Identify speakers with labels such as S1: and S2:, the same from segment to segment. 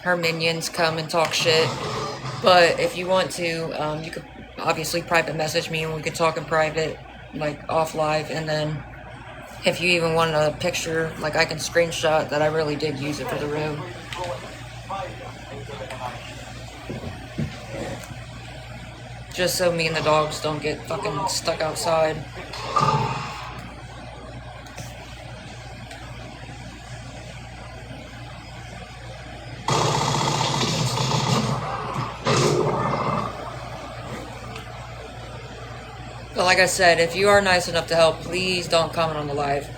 S1: her minions come and talk shit. But if you want to, you could obviously private message me and we could talk in private, like off live. And then if you even want a picture, like I can screenshot that I really did use it for the room. Just so me and the dogs don't get fucking stuck outside. But like I said, if you are nice enough to help, please don't comment on the live.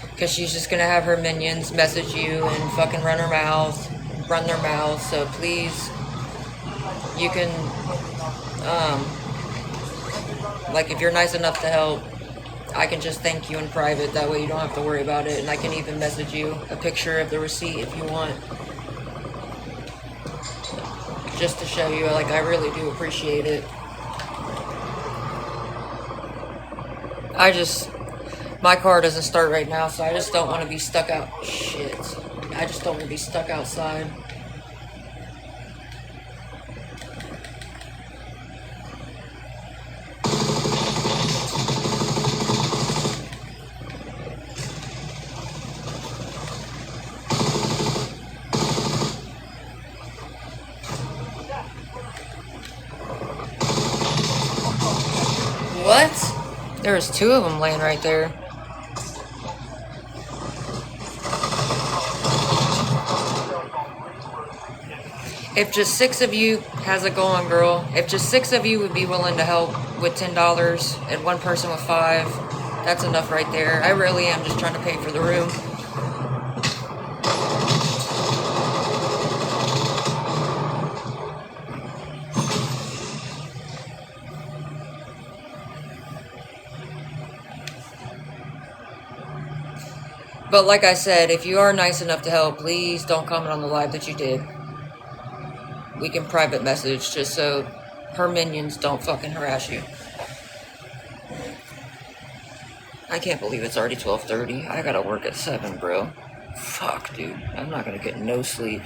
S1: Because she's just going to have her minions message you and fucking run their mouth. So please, you can, like if you're nice enough to help, I can just thank you in private. That way you don't have to worry about it. And I can even message you a picture of the receipt if you want. Just to show you, like, I really do appreciate it. My car doesn't start right now, so I just don't want to be stuck out. Shit. I just don't want to be stuck outside. What? There's two of them laying right there. If just 6 of you, how's it going, girl? If just 6 of you would be willing to help with $10 and one person with 5, that's enough right there. I really am just trying to pay for the room. But like I said, if you are nice enough to help, please don't comment on the live that you did. We can private message just so her minions don't fucking harass you. I can't believe it's already 12:30. I gotta work at 7, bro. Fuck, dude. I'm not gonna get no sleep.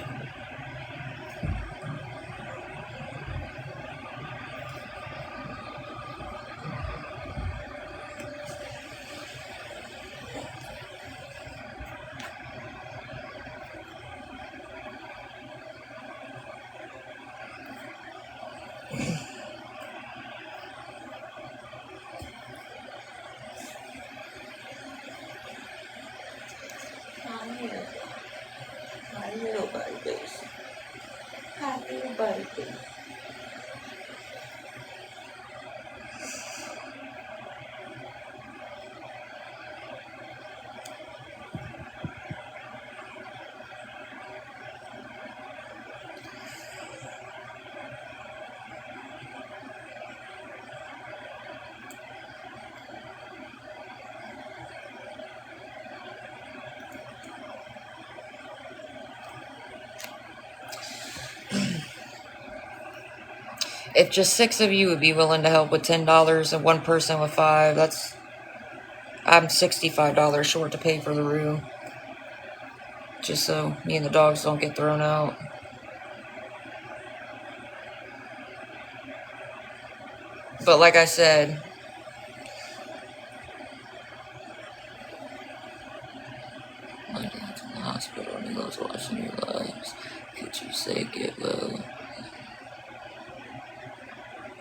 S1: My little babies. My little babies. If just 6 of you would be willing to help with $10 and one person with 5, I'm $65 short to pay for the room. Just so me and the dogs don't get thrown out. But like I said, my dad's in the hospital and he loves watching your lives. Could you say get well?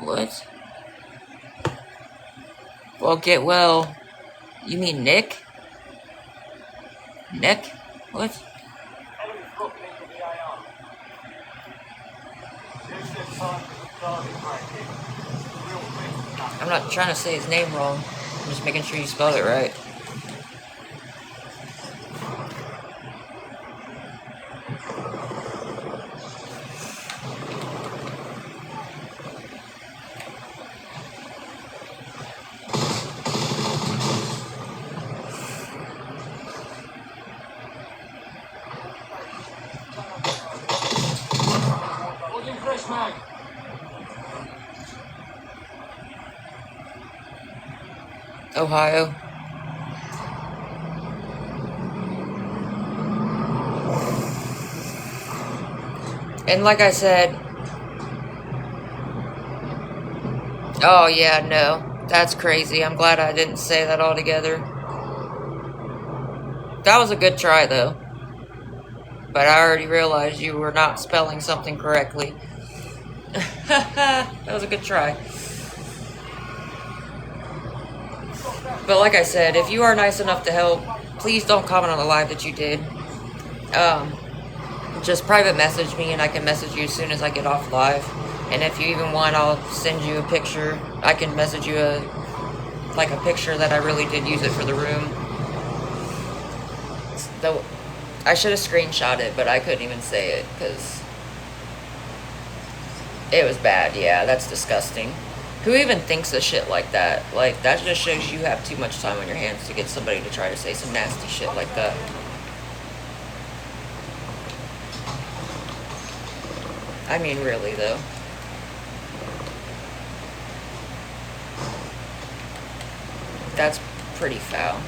S1: What? Well, get well. You mean Nick? Nick? What? I'm not trying to say his name wrong. I'm just making sure you spelled it right. Ohio. And like I said, oh yeah, no, that's crazy. I'm glad I didn't say that altogether. That was a good try though. But I already realized you were not spelling something correctly. That was a good try. But like I said, if you are nice enough to help, please don't comment on the live that you did. Just private message me and I can message you as soon as I get off live. And if you even want, I'll send you a picture. I can message you a picture that I really did use it for the room. Though I should have screenshot it, but I couldn't even say it because it was bad. Yeah, that's disgusting. Who even thinks of shit like that? Like, that just shows you have too much time on your hands to get somebody to try to say some nasty shit like that. I mean, really, though. That's pretty foul.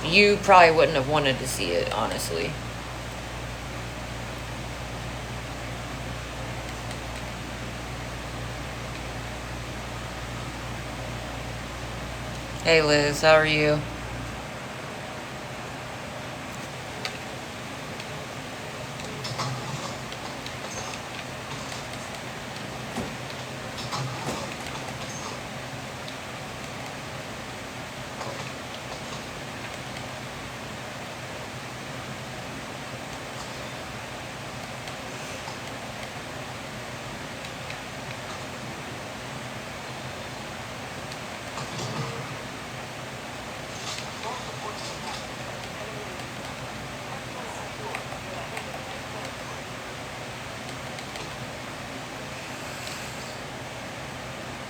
S1: You probably wouldn't have wanted to see it, honestly. Hey Liz, how are you?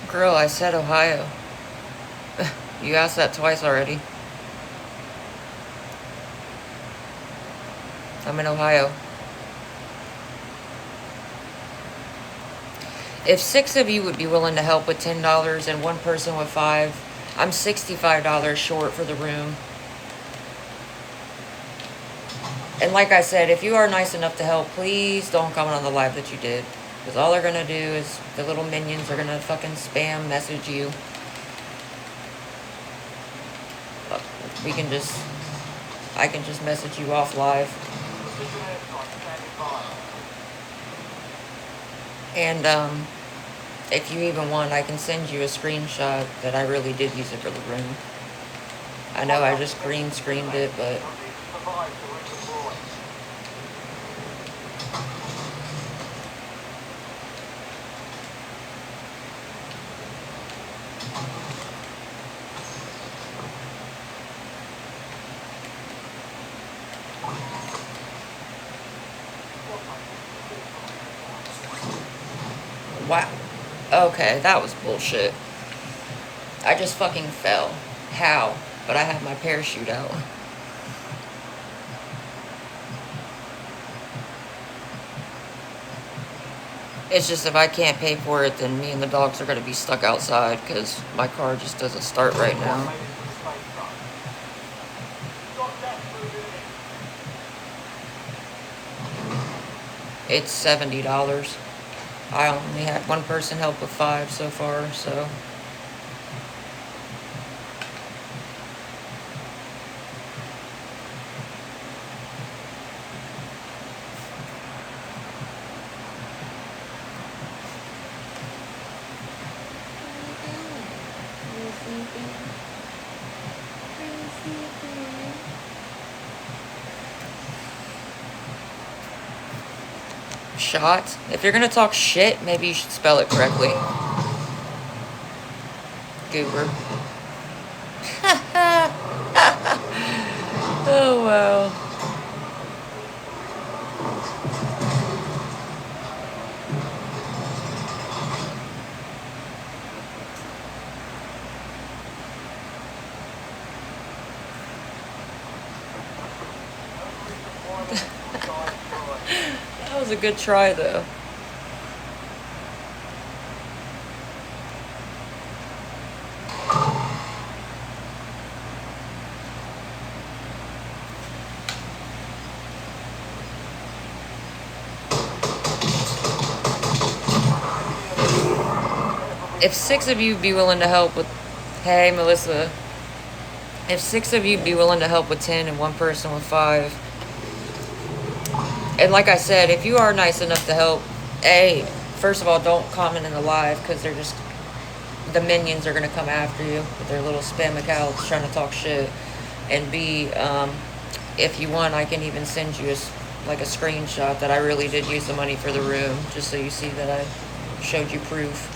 S1: Girl, I said Ohio. You asked that twice already. I'm in Ohio. If 6 of you would be willing to help with $10 and one person with $5, I'm $65 short for the room. And like I said, if you are nice enough to help, please don't comment on the live that you did. Because all they're going to do is, the little minions are going to fucking spam message you. I can just message you off live. And, if you even want, I can send you a screenshot that I really did use it for the room. I know I just green screened it, but... Wow. Okay, that was bullshit. I just fucking fell. How? But I had my parachute out. It's just if I can't pay for it, then me and the dogs are going to be stuck outside because my car just doesn't start right now. It's $70. I only had one person help with 5 so far, so... Shot? If you're gonna talk shit, maybe you should spell it correctly. Goober. Oh, wow. That was a good try, though. if 6 of you be willing to help with, hey Melissa, if 6 of you be willing to help with 10 and one person with 5, and like I said, if you are nice enough to help, A, first of all, don't comment in the live, because they're just, the minions are going to come after you with their little spam accounts trying to talk shit. And B, if you want, I can even send you like a screenshot that I really did use the money for the room, just so you see that I showed you proof.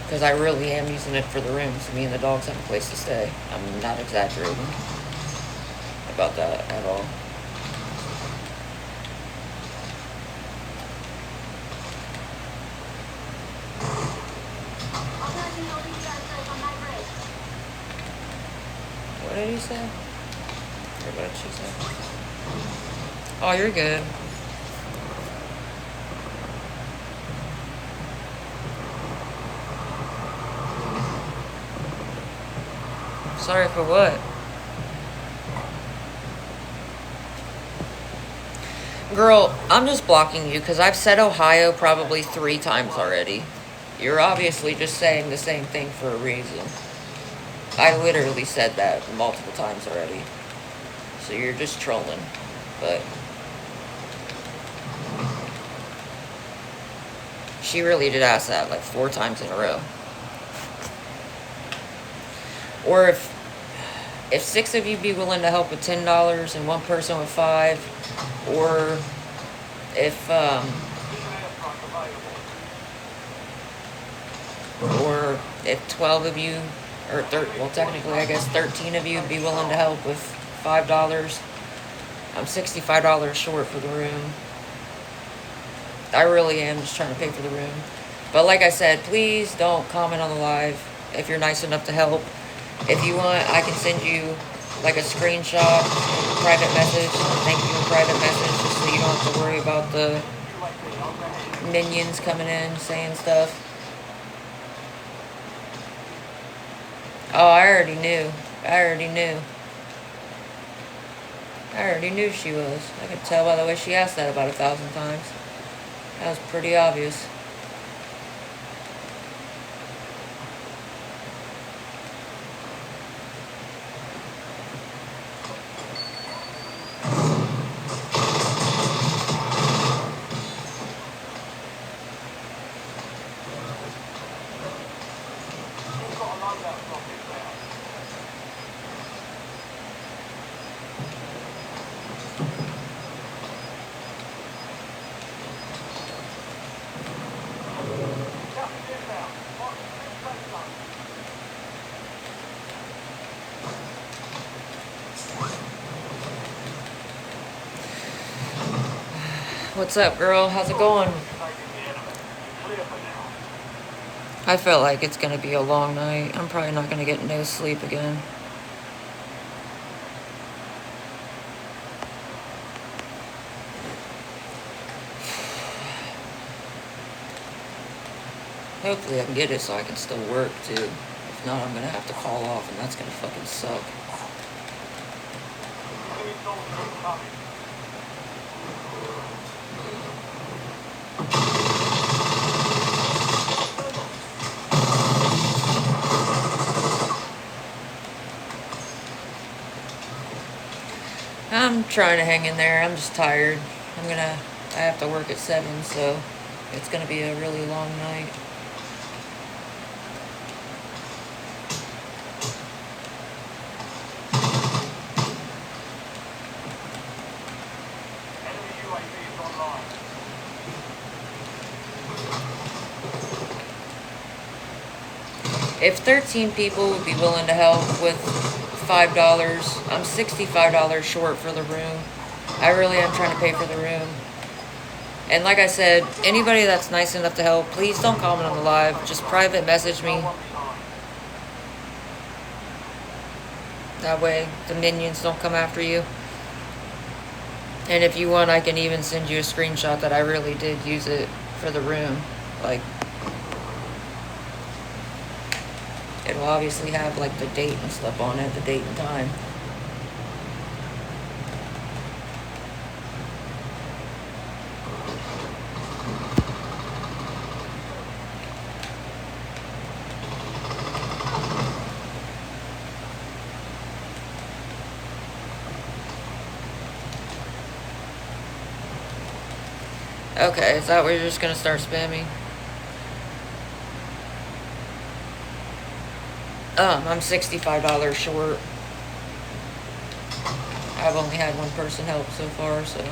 S1: Because I really am using it for the room, so me and the dogs have a place to stay. I'm not exaggerating about that at all. What did he say? Or what did she say? Oh, you're good. Sorry for what? Girl, I'm just blocking you because I've said Ohio probably 3 times already. You're obviously just saying the same thing for a reason. I literally said that multiple times already. So you're just trolling. But she really did ask that like 4 times in a row. Or if 6 of you be willing to help with $10 and one person with 5, or if or if 12 of you, or well, technically I guess 13 of you be willing to help with $5, I'm $65 short for the room. I really am just trying to pay for the room. But like I said, please don't comment on the live if you're nice enough to help. If you want, I can send you like a screenshot, private message, thank you in private message, just so you don't have to worry about the minions coming in saying stuff. Oh, I already knew. I already knew she was. I could tell by the way she asked that about 1,000 times. That was pretty obvious. What's up, girl? How's it going? I feel like it's gonna be a long night. I'm probably not gonna get no sleep again. Hopefully I can get it so I can still work too. If not, I'm gonna have to call off and that's gonna fucking suck. I'm trying to hang in there. I'm just tired. I have to work at 7, so it's gonna be a really long night. If 13 people would be willing to help with $5, I'm $65 short for the room. I really am trying to pay for the room. And like I said, anybody that's nice enough to help, please don't comment on the live. Just private message me. That way the minions don't come after you. And if you want, I can even send you a screenshot that I really did use it for the room. Like, it'll obviously have like the date and stuff on it, the date and time. Okay, is that where you're just gonna start spamming? I'm $65 short. I've only had one person help so far, so.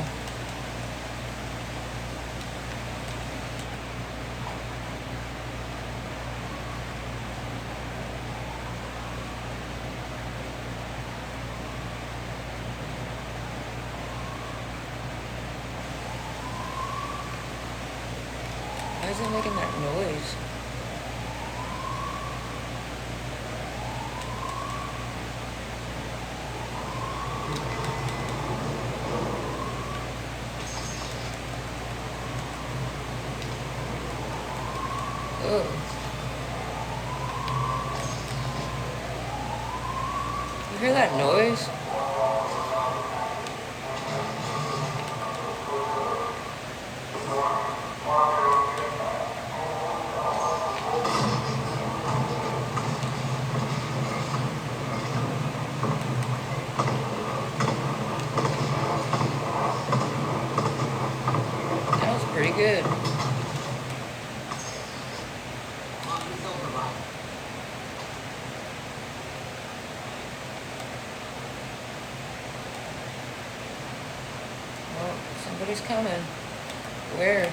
S1: Why is it making that noise? Oh. You hear that noise? That was pretty good. Well, somebody's coming. Where?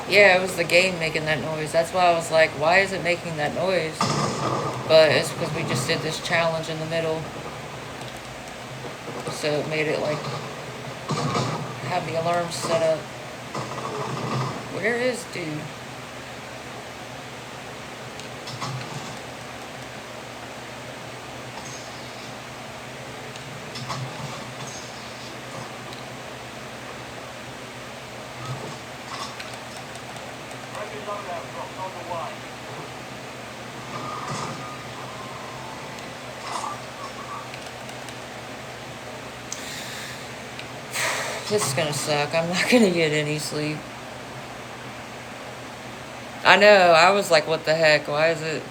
S1: Yeah, it was the game making that noise. That's why I was like, why is it making that noise? But it's because we just did this challenge in the middle. So it made it like have the alarm set up. Where is dude? This is gonna suck. I'm not gonna get any sleep. I know, I was like, what the heck? Why is it?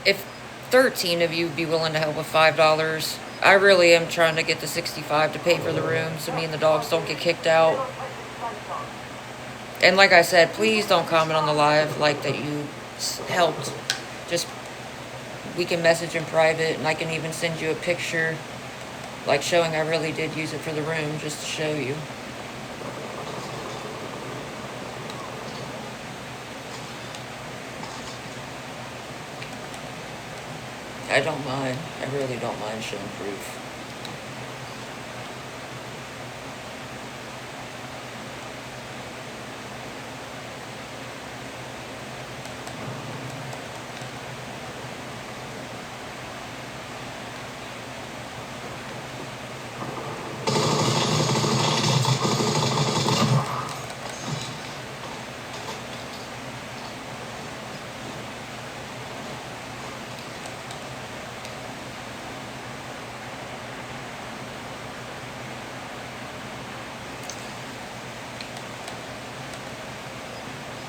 S1: If 13 of you would be willing to help with $5, I really am trying to get the 65 to pay for the room so me and the dogs don't get kicked out. And like I said, please don't comment on the live like that you helped. Just, we can message in private and I can even send you a picture like showing I really did use it for the room just to show you. I don't mind. I really don't mind showing proof.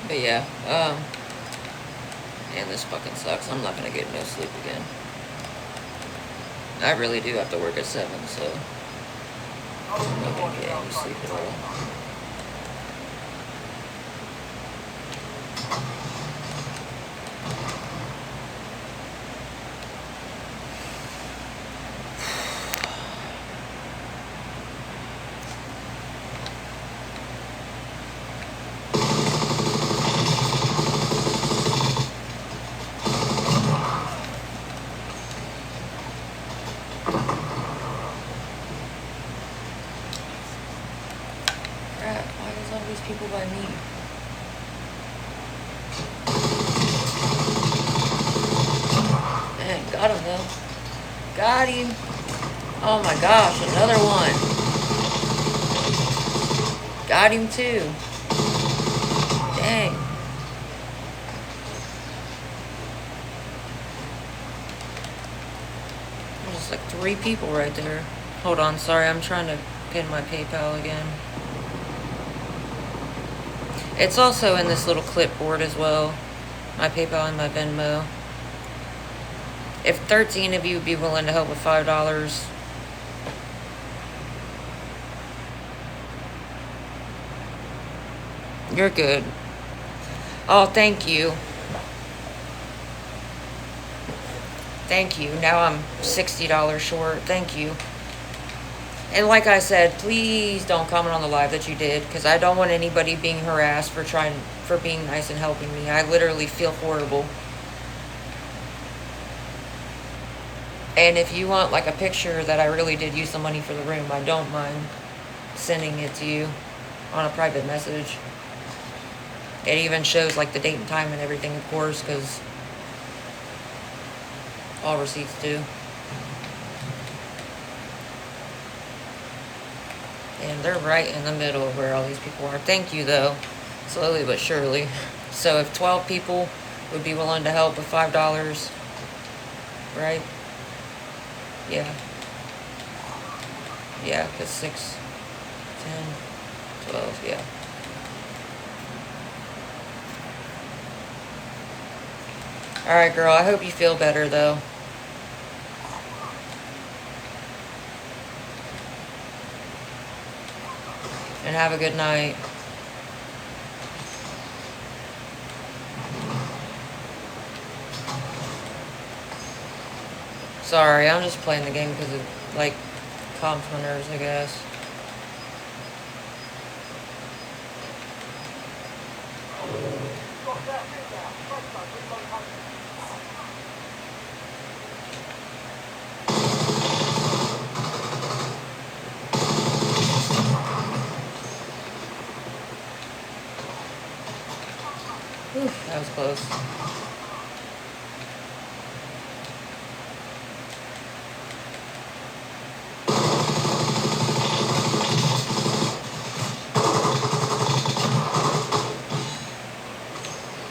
S1: But yeah, and this fucking sucks. I'm not gonna get no sleep again. I really do have to work at 7, so I'm not gonna get any sleep at all. Crap, why is all these people by me? Dang, got him though. Got him. Oh my gosh, another one. Got him too. Dang. I'm just It's like 3 people right there. Hold on, sorry, I'm trying to pin my PayPal again. It's also in this little clipboard as well. My PayPal and my Venmo. If 13 of you would be willing to help with $5, you're good. Oh, thank you. Thank you. Now I'm $60 short. Thank you. And like I said, please don't comment on the live that you did, because I don't want anybody being harassed for being nice and helping me. I literally feel horrible. And if you want like a picture that I really did use the money for the room, I don't mind sending it to you on a private message. It even shows like the date and time and everything, of course, because all receipts do. And they're right in the middle of where all these people are. Thank you, though. Slowly but surely. So if 12 people would be willing to help with $5, right? Yeah. Yeah, because 6, 10, 12, yeah. Alright, girl, I hope you feel better, though. And have a good night. Sorry, I'm just playing the game because it, like, calms my nerves, I guess. Whew, that was close.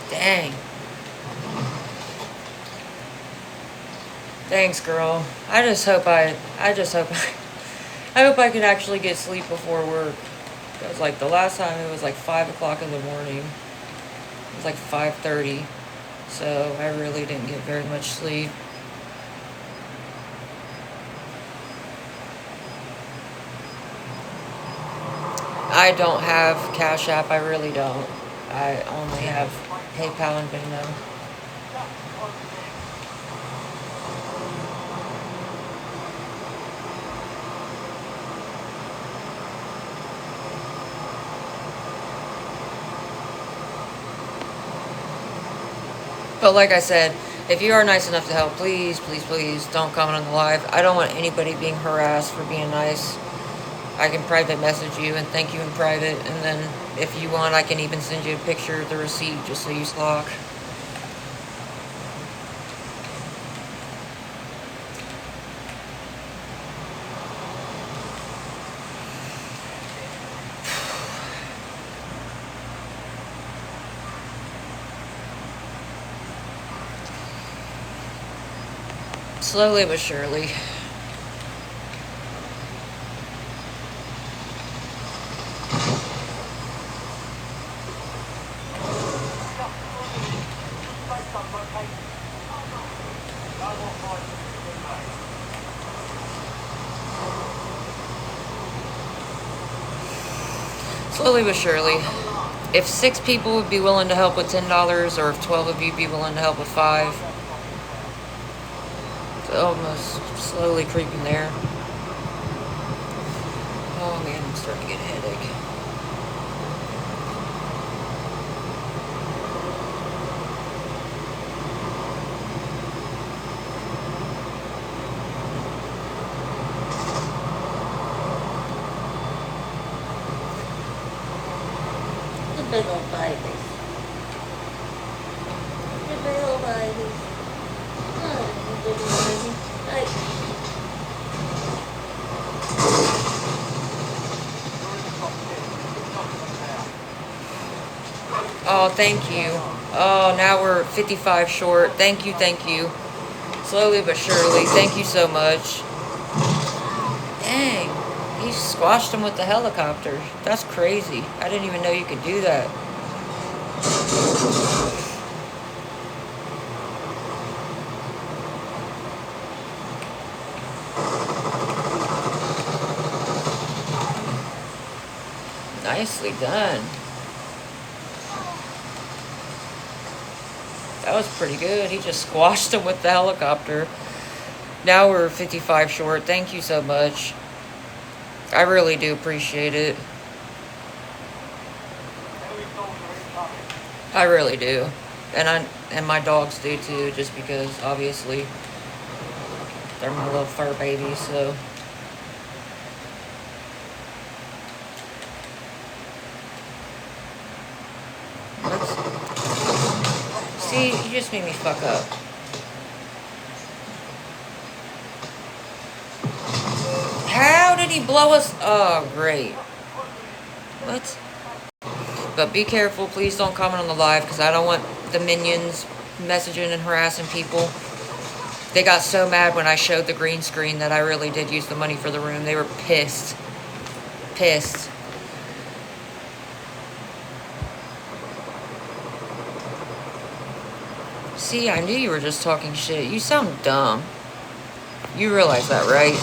S1: Dang. Thanks, girl. I hope I could actually get sleep before work. Because, like, the last time it was like 5 o'clock in the morning. It was like 5:30. So I really didn't get very much sleep. I don't have Cash App. I really don't. I only have PayPal and Venmo. But like I said, if you are nice enough to help, please, please, please don't comment on the live. I don't want anybody being harassed for being nice. I can private message you and thank you in private, and then if you want, I can even send you a picture of the receipt just so you lock. Slowly but surely. Slowly but surely. If 6 people would be willing to help with $10, or if 12 of you would be willing to help with 5, it's almost slowly creeping there. Oh man, I'm starting to get a headache.
S2: Big old babies. The big old babies. Oh, the big old baby. Hey.
S1: Oh, thank you. Oh, now we're 55 short. Thank you, thank you. Slowly but surely. Thank you so much. He squashed him with the helicopter. That's crazy. I didn't even know you could do that. Nicely done. That was pretty good. He just squashed him with the helicopter. Now we're 55 short. Thank you so much. I really do appreciate it. I really do. And my dogs do too, just because obviously they're my little fur babies, so. See, you just made me fuck up. How did he blow us? Oh, great. What? But be careful. Please don't comment on the live because I don't want the minions messaging and harassing people. They got so mad when I showed the green screen that I really did use the money for the room. They were pissed. Pissed. See, I knew you were just talking shit. You sound dumb. You realize that, right?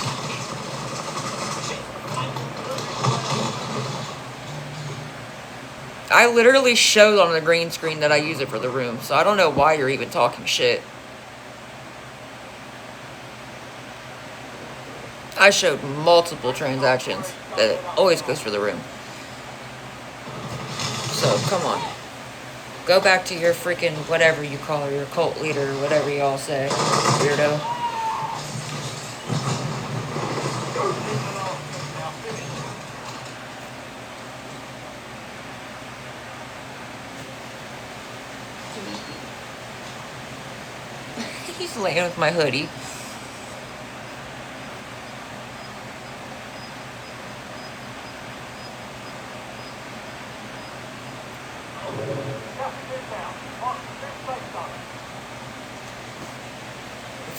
S1: I literally showed on the green screen that I use it for the room, so I don't know why you're even talking shit. I showed multiple transactions that it always goes for the room. So, come on. Go back to your freaking whatever you call her, your cult leader, or whatever y'all say, weirdo. He's laying with my hoodie.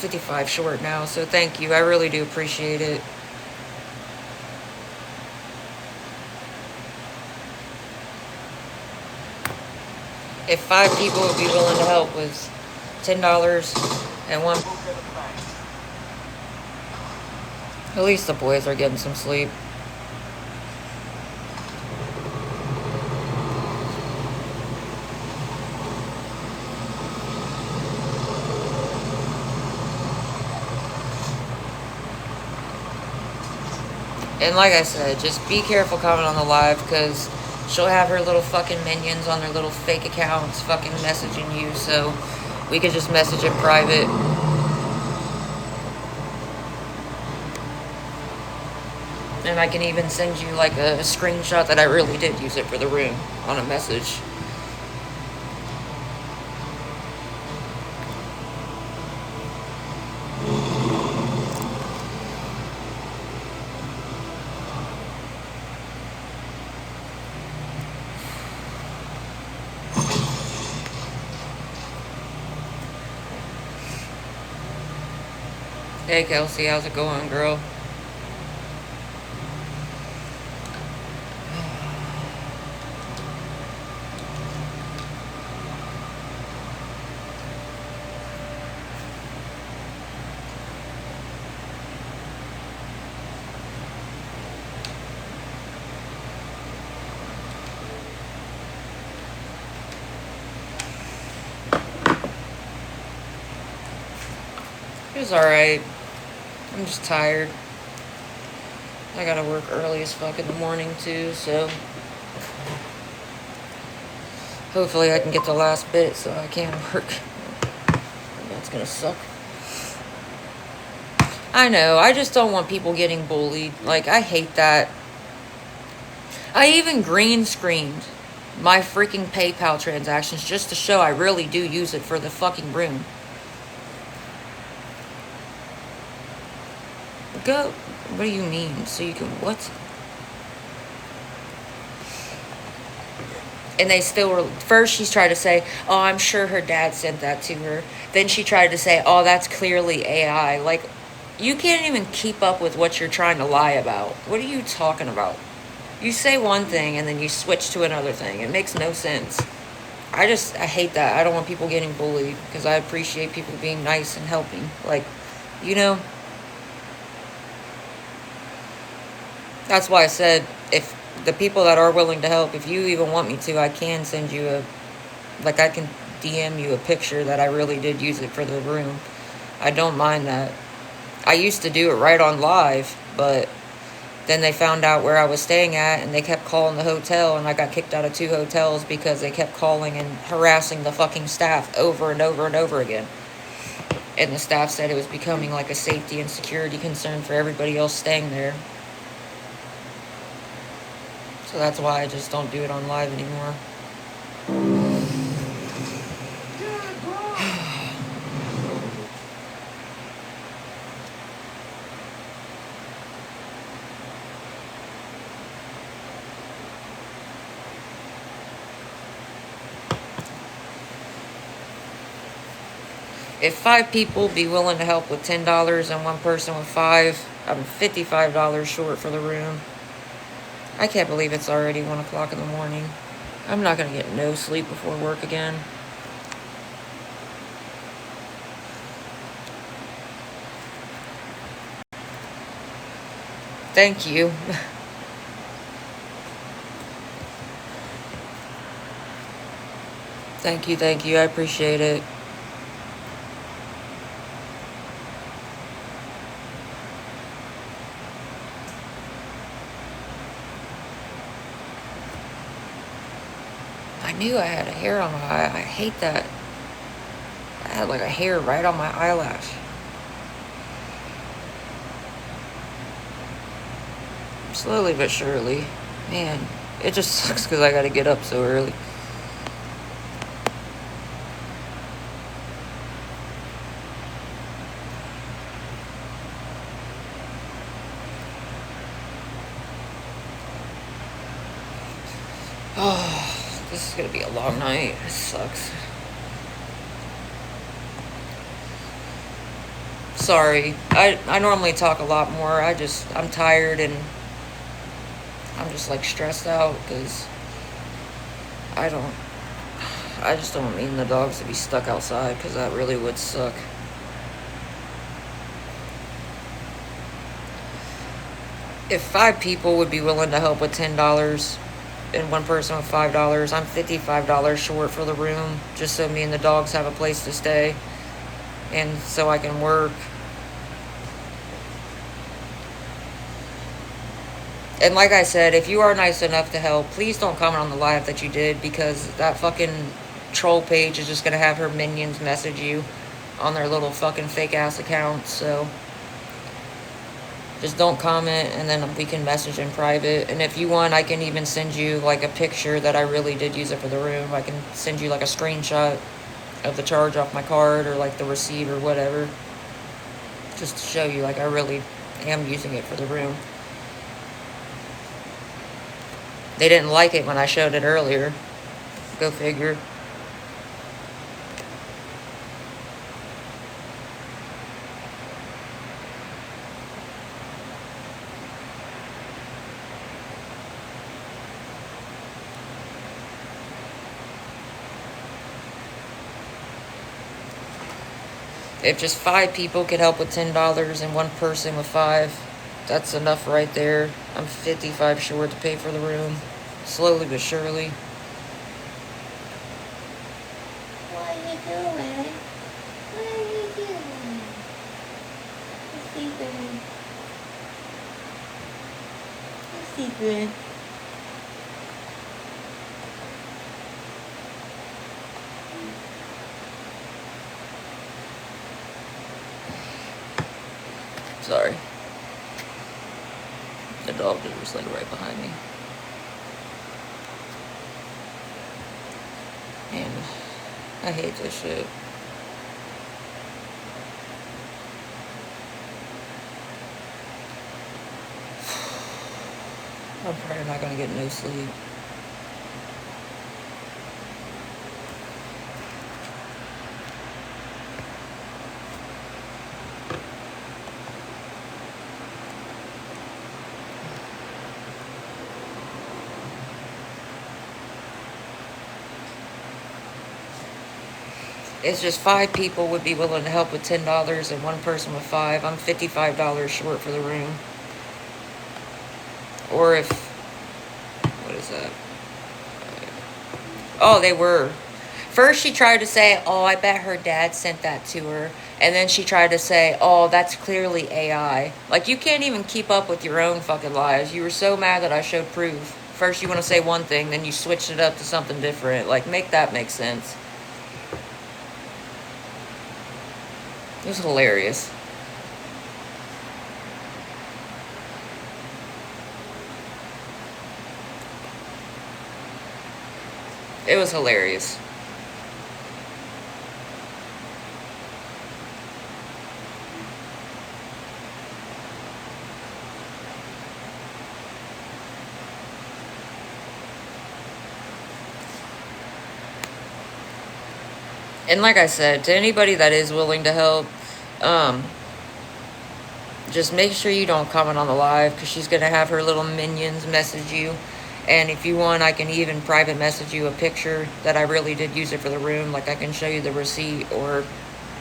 S1: $55 short now, so thank you. I really do appreciate it. If 5 people would be willing to help with $10 and one, at least the boys are getting some sleep. And like I said, just be careful commenting on the live because she'll have her little fucking minions on their little fake accounts fucking messaging you, so we could just message in private. And I can even send you like a screenshot that I really did use it for the room on a message. Hey Kelsey, how's it going, girl? It was alright. I'm just tired. I gotta work early as fuck in the morning too, so hopefully I can get the last bit so I can work. That's gonna suck. I know, I just don't want people getting bullied. Like, I hate that. I even green screened my freaking PayPal transactions just to show I really do use it for the fucking room. Go. What do you mean? So you can what? And they still were. First, she's tried to say, "Oh, I'm sure her dad sent that to her." Then she tried to say, "Oh, that's clearly AI." Like, You can't even keep up with what you're trying to lie about. What are you talking about? You say one thing and then you switch to another thing. It makes no sense. I hate that. I don't want people getting bullied because I appreciate people being nice and helping. Like, you know, that's why I said if the people that are willing to help, if you even want me to, I can send you I can DM you a picture that I really did use it for the room. I don't mind that. I used to do it right on live, but then they found out where I was staying at and they kept calling the hotel, and I got kicked out of 2 hotels because they kept calling and harassing the fucking staff over and over and over again. And the staff said it was becoming like a safety and security concern for everybody else staying there. So that's why I just don't do it on live anymore. If 5 people be willing to help with $10 and one person with 5, I'm $55 short for the room. I can't believe it's already 1 o'clock in the morning. I'm not going to get no sleep before work again. Thank you. Thank you. I appreciate it. I knew I had a hair on my eye. I hate that. I had like a hair right on my eyelash. Slowly but surely. Man, it just sucks because I gotta get up so early. Oh, this is gonna be a long night. This sucks. Sorry. I normally talk a lot more. I'm tired and I'm just like stressed out because I just don't mean the dogs to be stuck outside because that really would suck. If 5 people would be willing to help with $10 and one person with $5, I'm $55 short for the room just so me and the dogs have a place to stay and so I can work. And like I said, if you are nice enough to help, please don't comment on the live that you did because that fucking troll page is just going to have her minions message you on their little fucking fake ass accounts. So just don't comment and then we can message in private. And if you want, I can even send you like a picture that I really did use it for the room. I can send you like a screenshot of the charge off my card or like the receipt or whatever. Just to show you like I really am using it for the room. They didn't like it when I showed it earlier. Go figure. If just 5 people could help with $10 and one person with 5, that's enough right there. I'm 55 short to pay for the room. Slowly but surely.
S2: What are you doing? What are you doing? Secret.
S1: Sorry. The dog just was like right behind me. Man, I hate this shit. I'm probably not gonna get no sleep. It's just 5 people would be willing to help with $10 and 1 person with 5. I'm $55 short for the room. Or if, what is that? Oh, they were. First she tried to say, oh, I bet her dad sent that to her. And then she tried to say, oh, that's clearly AI. Like, you can't even keep up with your own fucking lies. You were so mad that I showed proof. First you want to say one thing, then you switched it up to something different. Like, make that make sense. It was hilarious. It was hilarious. And like I said, to anybody that is willing to help, just make sure you don't comment on the live, because she's going to have her little minions message you. And if you want, I can even private message you a picture that I really did use it for the room. Like, I can show you the receipt, or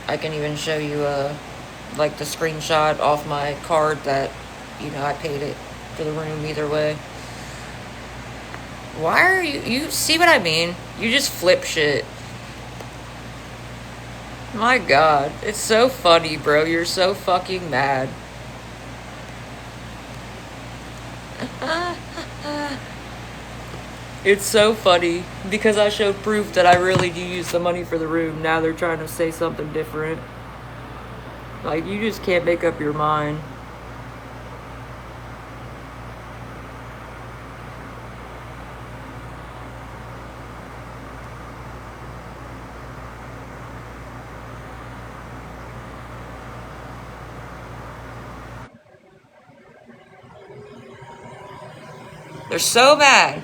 S1: I can even show you like the screenshot off my card that, you know, I paid it for the room either way. Why are you see what I mean? You just flip shit. My God, it's so funny, bro. You're so fucking mad. It's so funny because I showed proof that I really do use the money for the room. Now they're trying to say something different. Like, you just can't make up your mind. They're so mad.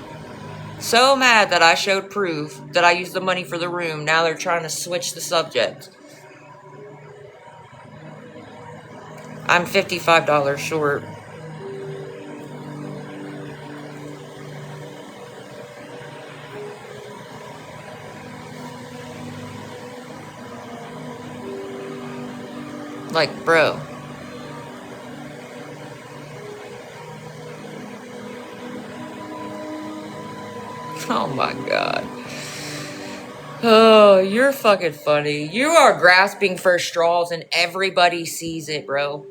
S1: So mad that I showed proof that I used the money for the room. Now they're trying to switch the subject. I'm $55 short. Like, bro. Oh my God. Oh, you're fucking funny. You are grasping for straws and everybody sees it, bro.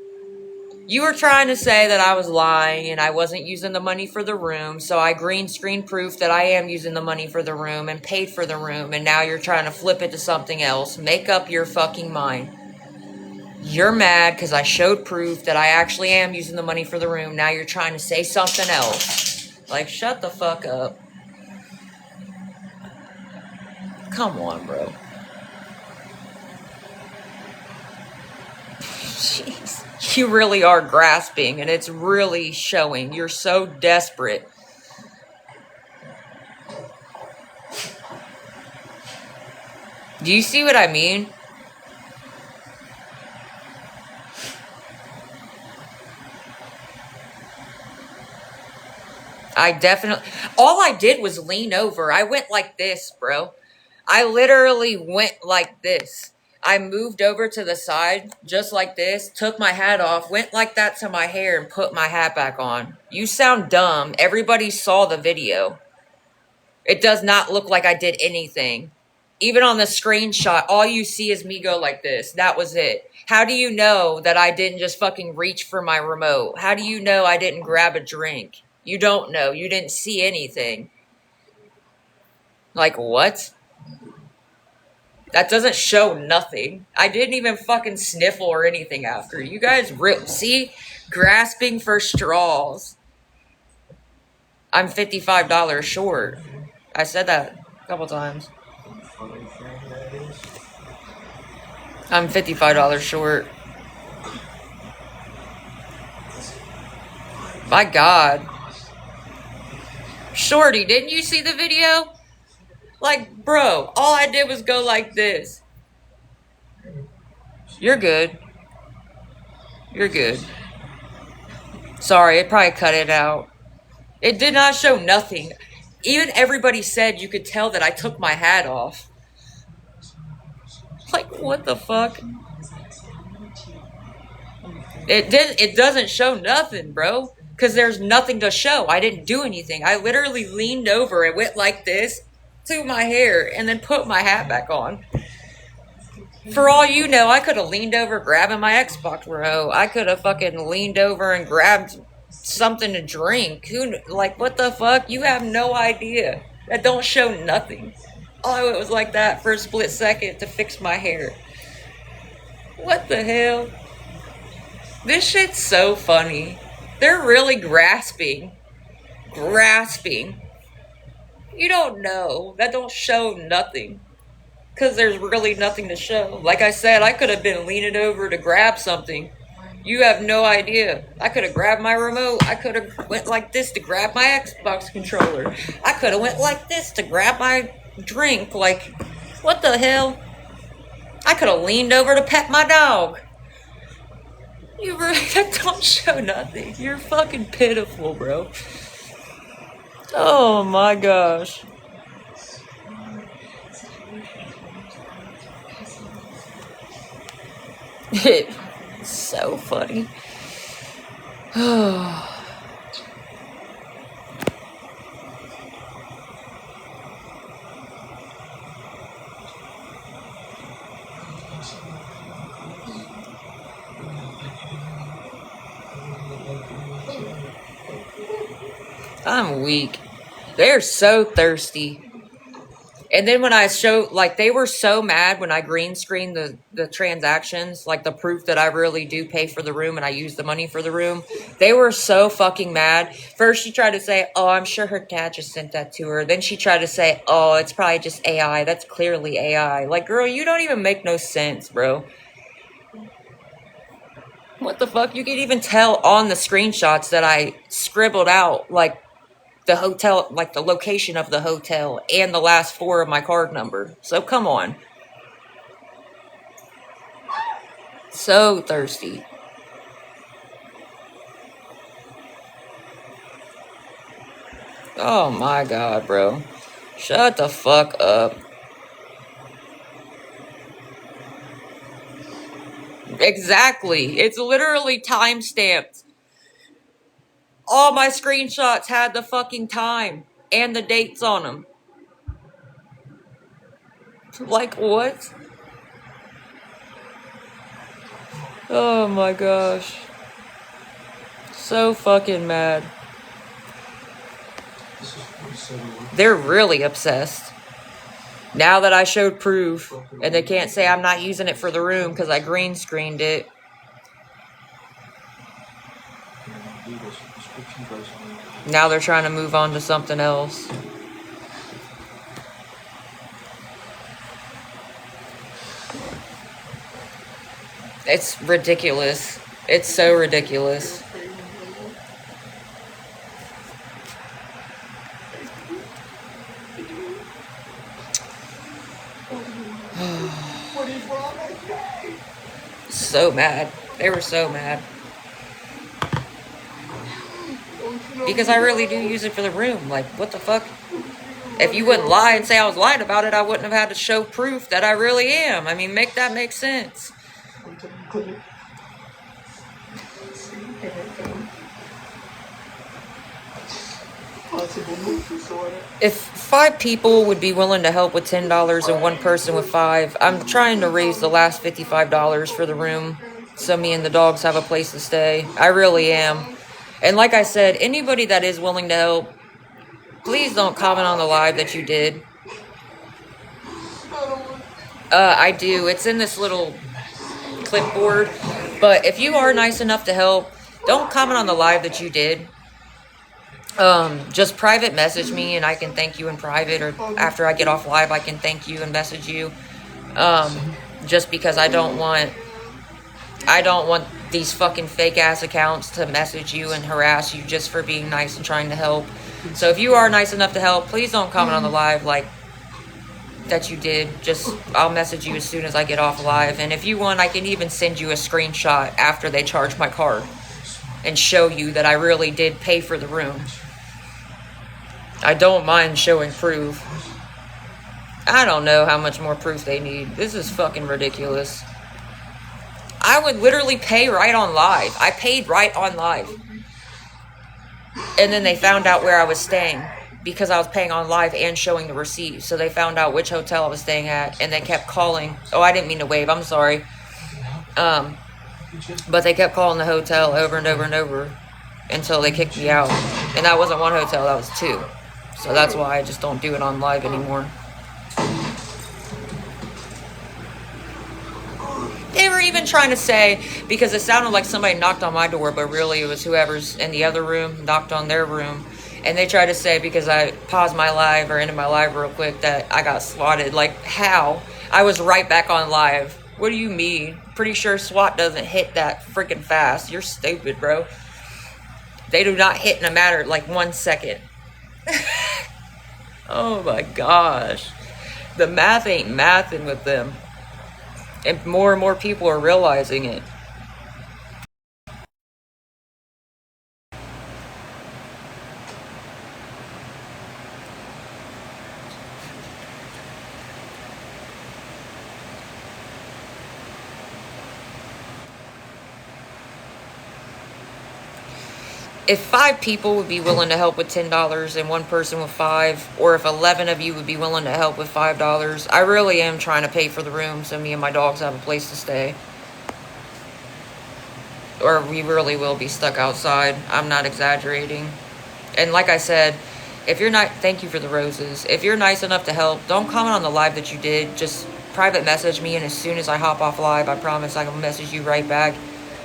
S1: You were trying to say that I was lying and I wasn't using the money for the room, so I green screen proof that I am using the money for the room and paid for the room, and now you're trying to flip it to something else. Make up your fucking mind. You're mad because I showed proof that I actually am using the money for the room. Now you're trying to say something else. Like, shut the fuck up. Come on, bro. Jeez. You really are grasping, and it's really showing. You're so desperate. Do you see what I mean? I definitely... All I did was lean over. I went like this, bro. I literally went like this. I moved over to the side, just like this, took my hat off, went like that to my hair, and put my hat back on. You sound dumb. Everybody saw the video. It does not look like I did anything. Even on the screenshot, all you see is me go like this. That was it. How do you know that I didn't just fucking reach for my remote? How do you know I didn't grab a drink? You don't know. You didn't see anything. Like, what? That doesn't show nothing. I didn't even fucking sniffle or anything after. You guys see? Grasping for straws. I'm $55 short. I said that a couple times. I'm $55 short. My God. Shorty, didn't you see the video? Like, bro, all I did was go like this. You're good. You're good. Sorry, it probably cut it out. It did not show nothing. Even everybody said you could tell that I took my hat off. Like, what the fuck? It doesn't show nothing, bro. Because there's nothing to show. I didn't do anything. I literally leaned over and went like this to my hair and then put my hat back on. For all you know, I could have leaned over grabbing my Xbox remote. I could have fucking leaned over and grabbed something to drink. Like, what the fuck? You have no idea. That don't show nothing. Oh, it was like that for a split second to fix my hair. What the hell? This shit's so funny. They're really grasping. Grasping. You don't know. That don't show nothing. Because there's really nothing to show. Like I said, I could have been leaning over to grab something. You have no idea. I could have grabbed my remote. I could have went like this to grab my Xbox controller. I could have went like this to grab my drink. Like, what the hell? I could have leaned over to pet my dog. You really don't show nothing. You're fucking pitiful, bro. Oh my gosh. It's so funny. I'm weak. They're so thirsty. And then when I showed, like, they were so mad when I green screened the transactions, like the proof that I really do pay for the room and I use the money for the room. They were so fucking mad. First, she tried to say, oh, I'm sure her dad just sent that to her. Then she tried to say, oh, it's probably just AI. That's clearly AI. Like, girl, you don't even make no sense, bro. What the fuck? You can even tell on the screenshots that I scribbled out, like, the hotel, like the location of the hotel and the last four of my card number. So come on. So thirsty. Oh my god, bro. Shut the fuck up. Exactly. It's literally time stamped. All my screenshots had the fucking time and the dates on them. Like, what? Oh my gosh. So fucking mad. They're really obsessed. Now that I showed proof, and they can't say I'm not using it for the room because I green screened it. Now they're trying to move on to something else. It's ridiculous. It's so ridiculous. So mad. They were so mad. Because I really do use it for the room. Like, what the fuck? If you wouldn't lie and say I was lying about it, I wouldn't have had to show proof that I really am. I mean, make that make sense. If 5 people would be willing to help with $10 and 1 person with 5, I'm trying to raise the last $55 for the room so me and the dogs have a place to stay. I really am. And like I said, anybody that is willing to help, please don't comment on the live that you did. I do. It's in this little clipboard. But if you are nice enough to help, don't comment on the live that you did. Just private message me and I can thank you in private, or after I get off live I can thank you and message you. Just because I don't want these fucking fake ass accounts to message you and harass you just for being nice and trying to help. So if you are nice enough to help, please don't comment on the live like that you did. Just, I'll message you as soon as I get off live. And if you want, I can even send you a screenshot after they charge my card and show you that I really did pay for the room. I don't mind showing proof. I don't know how much more proof they need. This is fucking ridiculous. I would literally pay right on live. I paid right on live. And then they found out where I was staying because I was paying on live and showing the receipt. So they found out which hotel I was staying at, and they kept calling. Oh, I didn't mean to wave. I'm sorry. But they kept calling the hotel over and over and over until they kicked me out. And that wasn't one hotel, that was two. So that's why I just don't do it on live anymore. They were even trying to say, because it sounded like somebody knocked on my door, but really it was whoever's in the other room knocked on their room. And they tried to say, because I paused my live or ended my live real quick, that I got swatted. Like, how? I was right back on live. What do you mean? Pretty sure SWAT doesn't hit that freaking fast. You're stupid, bro. They do not hit in a matter of like 1 second. Oh my gosh. The math ain't mathing with them. And more people are realizing it. If 5 people would be willing to help with $10 and 1 person with $5, or if 11 of you would be willing to help with $5, I really am trying to pay for the room so me and my dogs have a place to stay. Or we really will be stuck outside. I'm not exaggerating. And like I said, if you're not, thank you for the roses. If you're nice enough to help, don't comment on the live that you did. Just private message me, and as soon as I hop off live, I promise I will message you right back.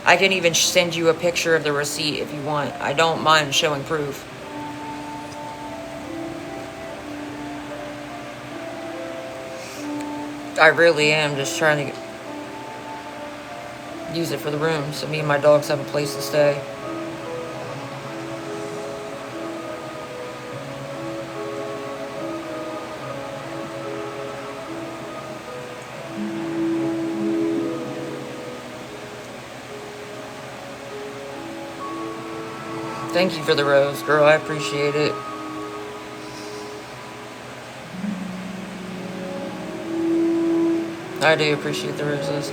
S1: I can even send you a picture of the receipt if you want. I don't mind showing proof. I really am just trying to use it for the room so me and my dogs have a place to stay. Thank you for the rose, girl. I appreciate it. I do appreciate the roses.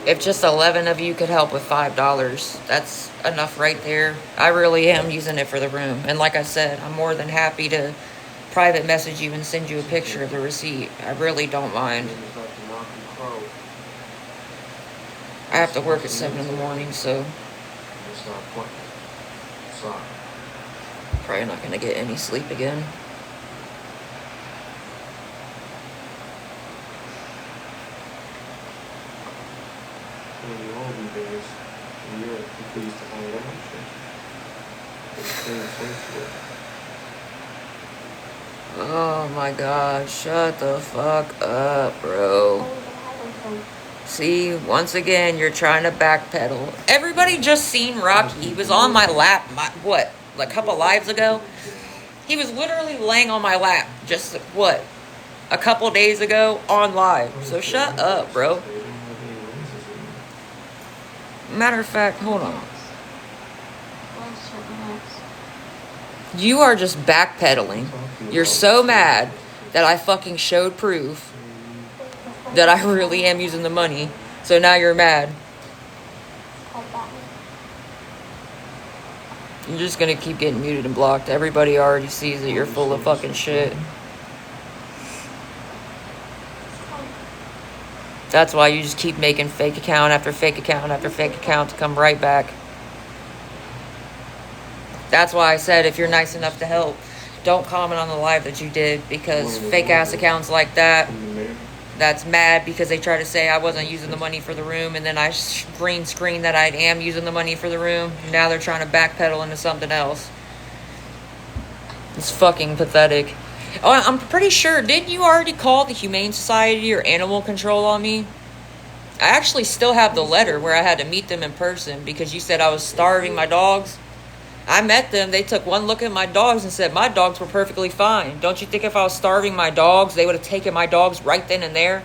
S1: If just 11 of you could help with $5, that's enough right there. I really am using it for the room. And like I said, I'm more than happy to private message you and send you a picture of the receipt. I really don't mind. I have to work at 7 in the morning, so probably not going to get any sleep again.
S3: In the olden days, in Europe, people used to hang out and
S1: Oh my god, shut the fuck up, bro. See, once again, you're trying to backpedal. Everybody just seen Rocky. He was on my lap, like a couple lives ago? He was literally laying on my lap just, a couple days ago on live. So shut up, bro. Matter of fact, hold on. You are just backpedaling. You're so mad that I fucking showed proof that I really am using the money. So now you're mad. You're just gonna keep getting muted and blocked. Everybody already sees that you're full of fucking shit. That's why you just keep making fake account after fake account after fake account to come right back. That's why I said if you're nice enough to help, don't comment on the live that you did, because fake ass accounts like that, that's mad because they try to say I wasn't using the money for the room, and then I green screen that I am using the money for the room. Now they're trying to backpedal into something else. It's fucking pathetic. Oh, I'm pretty sure, didn't you already call the Humane Society or Animal Control on me? I actually still have the letter where I had to meet them in person because you said I was starving my dogs. I met them. They took one look at my dogs and said my dogs were perfectly fine. Don't you think if I was starving my dogs, they would have taken my dogs right then and there?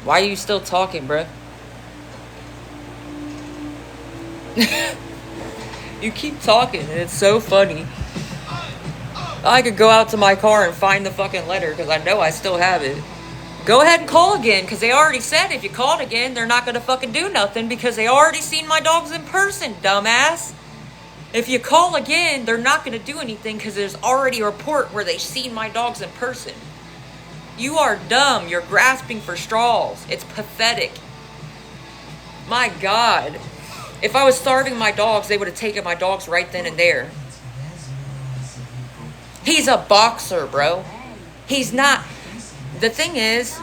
S1: Why are you still talking, bruh? You keep talking, and it's so funny. I could go out to my car and find the fucking letter, because I know I still have it. Go ahead and call again, because they already said if you called again, they're not going to fucking do nothing, because they already seen my dogs in person, dumbass. If you call again, they're not going to do anything, because there's already a report where they've seen my dogs in person. You are dumb. You're grasping for straws. It's pathetic. My God. If I was starving my dogs, they would have taken my dogs right then and there. He's a boxer, bro. He's not. The thing is,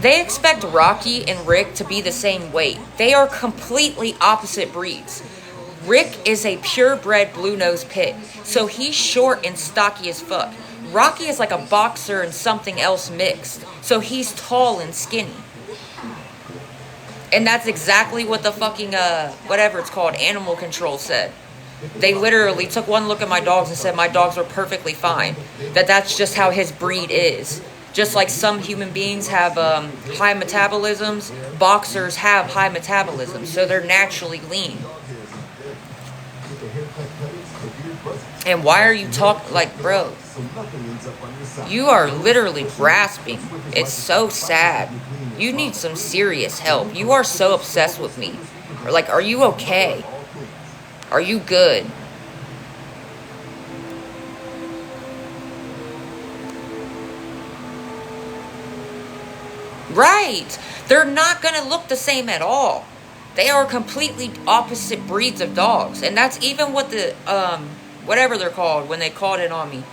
S1: they expect Rocky and Rick to be the same weight. They are completely opposite breeds. Rick is a purebred blue-nose pit, so he's short and stocky as fuck. Rocky is like a boxer and something else mixed, so he's tall and skinny. And that's exactly what the fucking, whatever it's called, animal control said. They literally took one look at my dogs and said my dogs were perfectly fine. That's just how his breed is. Just like some human beings have high metabolisms, boxers have high metabolisms, so they're naturally lean. And why are you talking, like, bro, you are literally grasping. It's so sad. You need some serious help. You are so obsessed with me. Or like, are you okay? Are you good? Right. They're not going to look the same at all. They are completely opposite breeds of dogs. And that's even what the, whatever they're called, when they called it on me.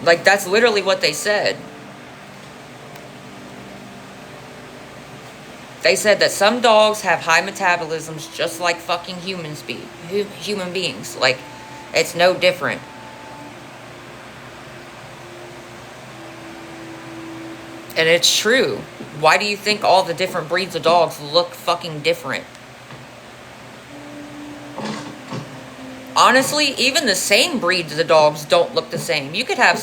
S1: Like, that's literally what they said. They said that some dogs have high metabolisms just like fucking human beings. Like, it's no different. And it's true. Why do you think all the different breeds of dogs look fucking different? Honestly, even the same breeds of dogs don't look the same. You could have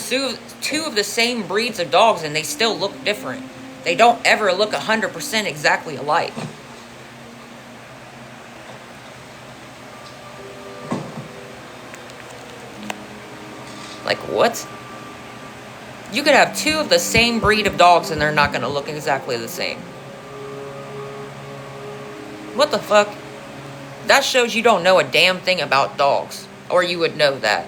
S1: two of the same breeds of dogs and they still look different. They don't ever look 100% exactly alike. Like, what? You could have two of the same breed of dogs and they're not going to look exactly the same. What the fuck? That shows you don't know a damn thing about dogs. Or you would know that.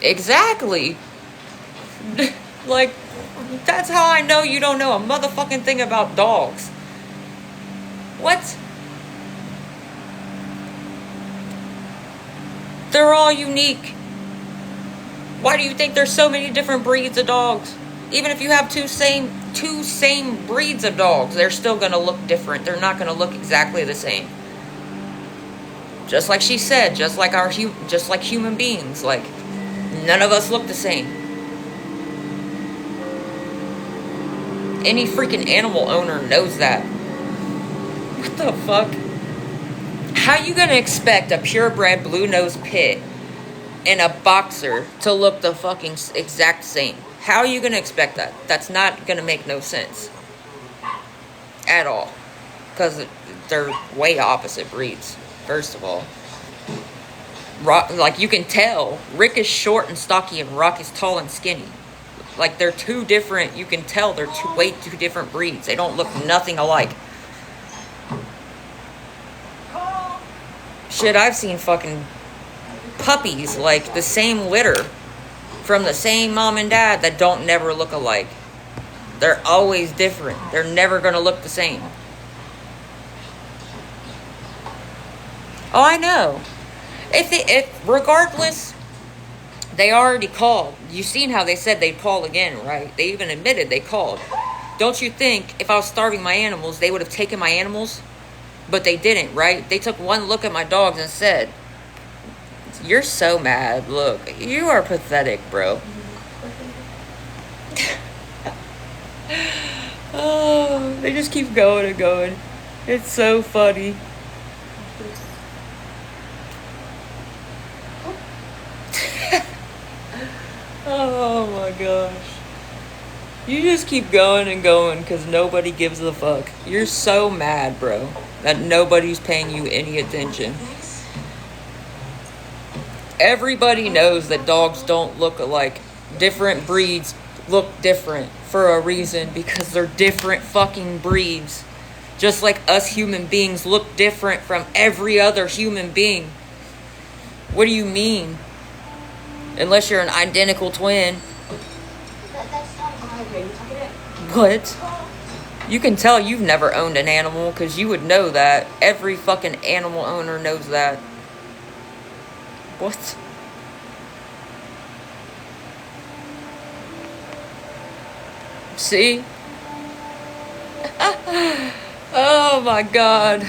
S1: Exactly. Like, that's how I know you don't know a motherfucking thing about dogs. What? They're all unique. Why do you think there's so many different breeds of dogs? Even if you have two same breeds of dogs, they're still going to look different. They're not going to look exactly the same. Just like she said, just like human beings, like none of us look the same. Any freaking animal owner knows that. What the fuck? How you going to expect a purebred blue-nosed pit and a boxer to look the fucking exact same? How are you going to expect that? That's not going to make no sense. At all. Because they're way opposite breeds, first of all. Like, you can tell. Rick is short and stocky and Rock is tall and skinny. Like, they're two different, you can tell they're way two different breeds. They don't look nothing alike. Shit, I've seen fucking puppies, like, the same litter from the same mom and dad that don't never look alike. They're always different. They're never going to look the same. Oh, I know. If regardless, they already called. You seen how they said they'd call again, right? They even admitted they called. Don't you think if I was starving my animals, they would have taken my animals? But they didn't, right? They took one look at my dogs and said, "You're so mad. Look, you are pathetic, bro." Oh, They just keep going and going. It's so funny. Oh my gosh. You just keep going and going because nobody gives a fuck. You're so mad, bro, that nobody's paying you any attention. Everybody knows that dogs don't look alike. Different breeds look different for a reason because they're different fucking breeds. Just like us human beings look different from every other human being. What do you mean? Unless you're an identical twin.
S2: That's not migraine. Tuck it in.
S1: What? You can tell you've never owned an animal because you would know that. Every fucking animal owner knows that. What? See? Oh my god.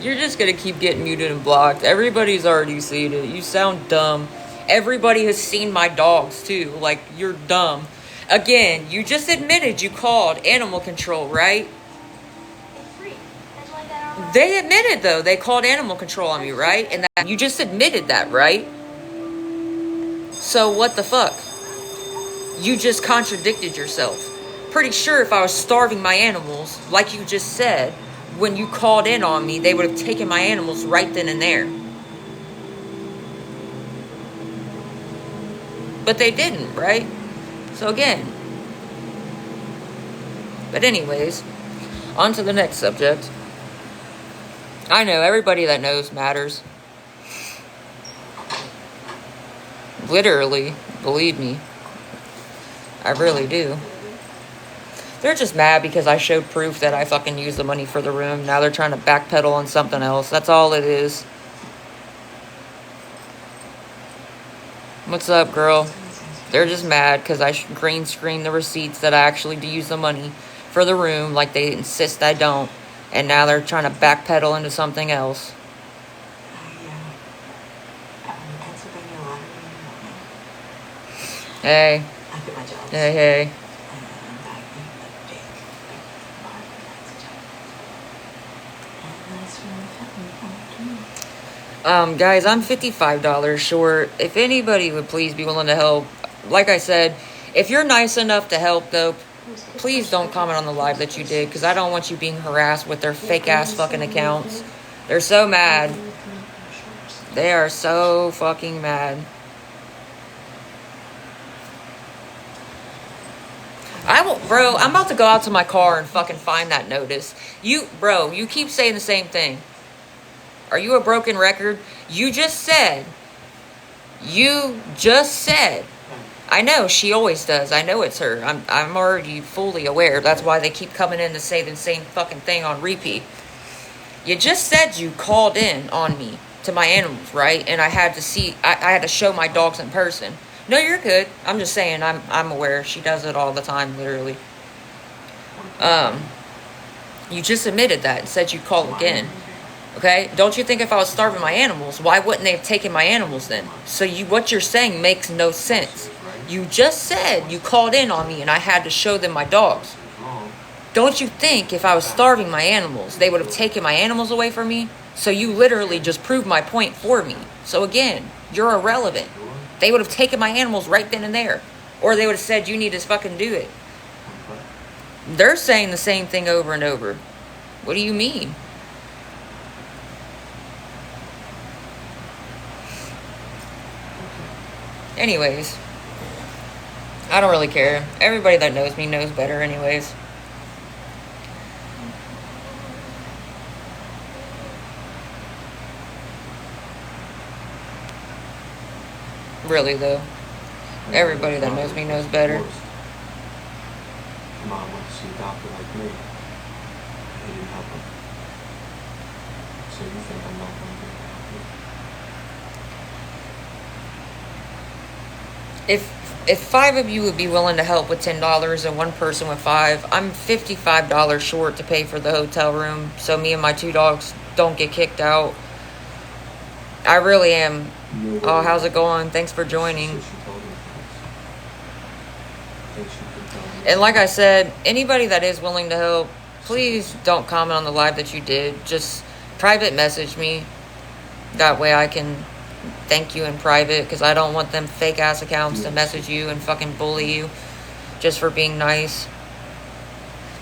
S1: You're just gonna keep getting muted and blocked. Everybody's already seen it. You sound dumb. Everybody has seen my dogs too. Like, you're dumb. Again, you just admitted you called animal control, right?
S2: It's free. That's why that.
S1: They admitted, though, they called animal control on me, right? And that you just admitted that, right? So what the fuck? You just contradicted yourself. Pretty sure if I was starving my animals, like you just said, when you called in on me, they would have taken my animals right then and there. But they didn't, right? So again. But anyways, on to the next subject. I know, everybody that knows matters. Literally, believe me. I really do. They're just mad because I showed proof that I fucking used the money for the room. Now they're trying to backpedal on something else. That's all it is. What's up, girl? They're just mad because I green screened the receipts that I actually do use the money for the room like they insist I don't. And now they're trying to backpedal into something else. Hey. Hey, hey. Guys, I'm $55 short. If anybody would please be willing to help, like I said, if you're nice enough to help, though, please don't comment on the live that you did, because I don't want you being harassed with their fake-ass fucking accounts. They're so mad. They are so fucking mad. Bro, I'm about to go out to my car and fucking find that notice. Bro, you keep saying the same thing. Are you a broken record? You just said. I know, she always does. I know it's her. I'm already fully aware. That's why they keep coming in to say the same fucking thing on repeat. You just said you called in on me to my animals, right? And I had to show my dogs in person. No, you're good. I'm just saying, I'm aware. She does it all the time, literally. You just admitted that and said you'd call again. Okay? Don't you think if I was starving my animals, why wouldn't they have taken my animals then? So what you're saying makes no sense. You just said you called in on me and I had to show them my dogs. Don't you think if I was starving my animals, they would have taken my animals away from me? So you literally just proved my point for me. So again, you're irrelevant. They would have taken my animals right then and there. Or they would have said, you need to fucking do it. They're saying the same thing over and over. What do you mean? Anyways. I don't really care. Everybody that knows me knows better anyways. Really, though. Everybody that knows me knows better.
S3: Mom went to see a doctor like me. He didn't help her. So you think I'm not going to be able to help you?
S1: If 5 of you would be willing to help with $10 and one person with 5, I'm $55 short to pay for the hotel room so me and my 2 dogs don't get kicked out. I really am. Oh, how's it going? Thanks for joining.
S3: So she told me. I think she could tell me.
S1: And like I said, anybody that is willing to help, please don't comment on the live that you did. Just private message me. That way I can thank you in private, because I don't want them fake ass accounts to message you and fucking bully you just for being nice.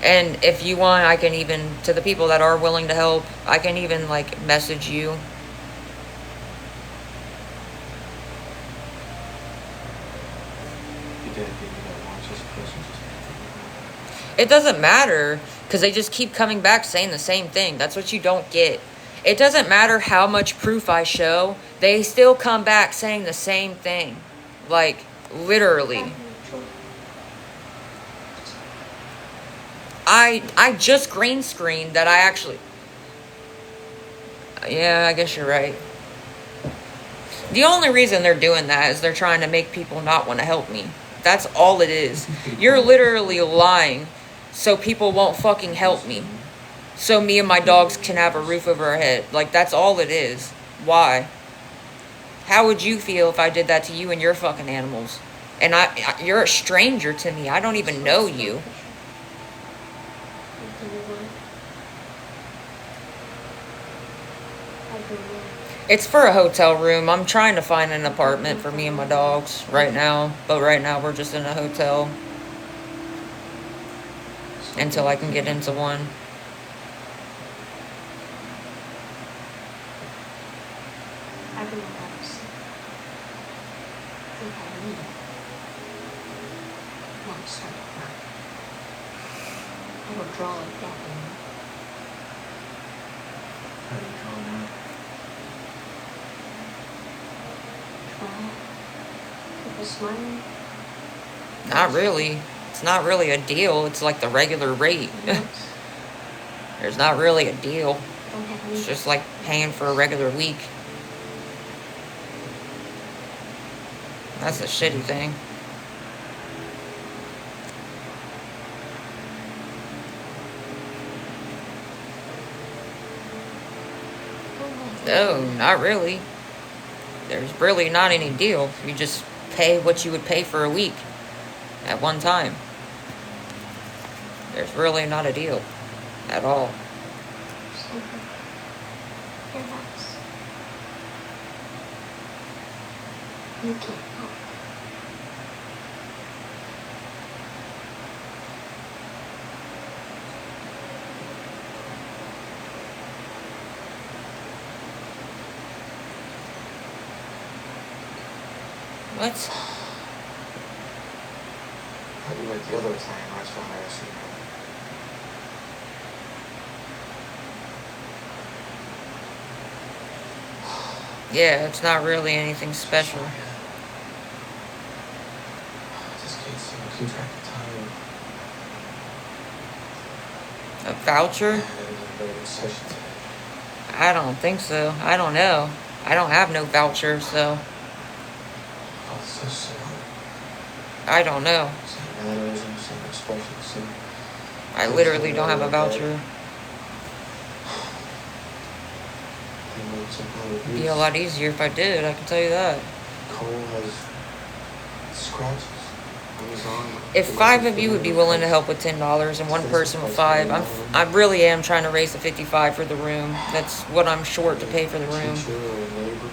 S1: And if you want, I can even, to the people that are willing to help, I can even like message you. It doesn't matter, because they just keep coming back saying the same thing. That's what you don't get. It doesn't matter how much proof I show, they still come back saying the same thing. Like, literally. I just green screened that I actually... Yeah, I guess you're right. The only reason they're doing that is they're trying to make people not want to help me. That's all it is. You're literally lying so people won't fucking help me. So me and my dogs can have a roof over our head. Like, that's all it is. Why? How would you feel if I did that to you and your fucking animals? And you're a stranger to me. I don't even know you. It's for a hotel room. I'm trying to find an apartment for me and my dogs right now. But right now we're just in a hotel. Until I can get into one.
S2: I will draw like that.
S3: How do you draw that?
S2: People smiling.
S1: Not really. It's not really a deal. It's like the regular rate. There's not really a deal. It's just like paying for a regular week. That's a shitty thing. No, not really. There's really not any deal. You just pay what you would pay for a week at one time. There's really not a deal at all.
S2: You can't help.
S1: What?
S3: How do you like the other time? That's why I asked you.
S1: Yeah, it's not really anything special.
S3: I just can't seem to keep track of time.
S1: A voucher?
S3: I had a very good session today.
S1: I don't think so. I don't know. I don't have no voucher, so
S3: Oh, it's so silly.
S1: I don't know.
S3: Same mannerisms, same expressions, same...
S1: I literally don't have a voucher. It'd be a lot easier if I did, I can tell you that.
S3: Cole has scratches on his arm.
S1: If 5 of you would be willing to help with $10 and one person with 5, I really am trying to raise the 55 for the room. That's what I'm short to pay for the room.
S3: Teacher or a neighbor.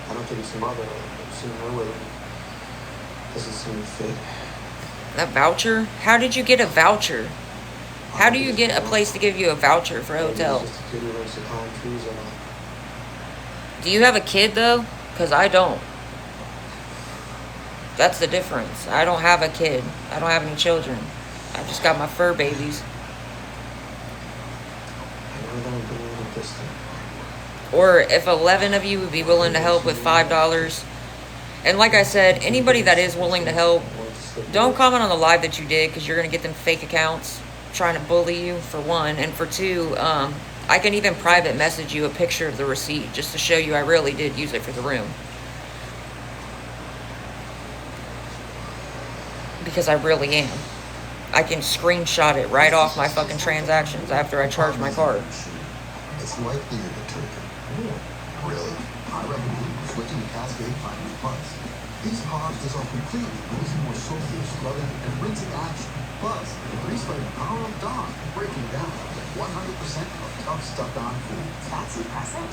S3: I don't think it's mother. I've seen her with it. Doesn't seem fit.
S1: That voucher? How did you get a voucher? How do you get a place to give you a voucher for a hotel?
S3: Just a kid who likes to climb trees and all.
S1: Do you have a kid though? Because I don't. That's the difference. I don't have a kid. I don't have any children. I just got my fur babies.
S3: I know that I'm being a little distant.
S1: Or if 11 of you would be willing to help with $5. And like I said, anybody that is willing to help, don't comment on the live that you did, because you're going to get them fake accounts trying to bully you, for one. And for two, I can even private message you a picture of the receipt just to show you I really did use it for the room. Because I really am. I can screenshot it right off my fucking transactions after I charge my card.
S4: It's likely you're detergent. Really? I recommend switching to Cascade Finance Plus. These pods dissolve completely, losing more soap, scrubbing, and rinsing action. Plus, Grease Light Power of Dog, breaking down with 100% of tough stuck-on food.
S5: That's impressive.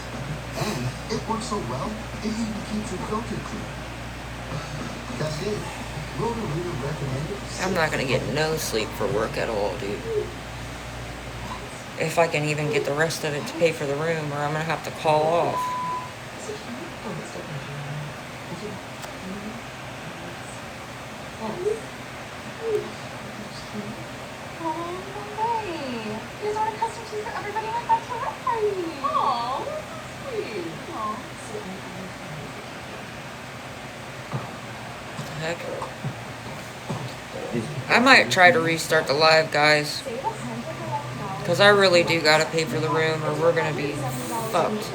S4: And it works so well, it even keeps your filter clean. Cascade, Roto-Rooter recommended.
S1: I'm not gonna get no sleep for work at all, dude. If I can even get the rest of it to pay for the room, or I'm gonna have to call off.
S5: You guys aren't accustomed to everybody like that to her party. Aw, sweet.
S1: Heck. I might try to restart the live, guys. Because I really do gotta pay for the room, or we're gonna be fucked.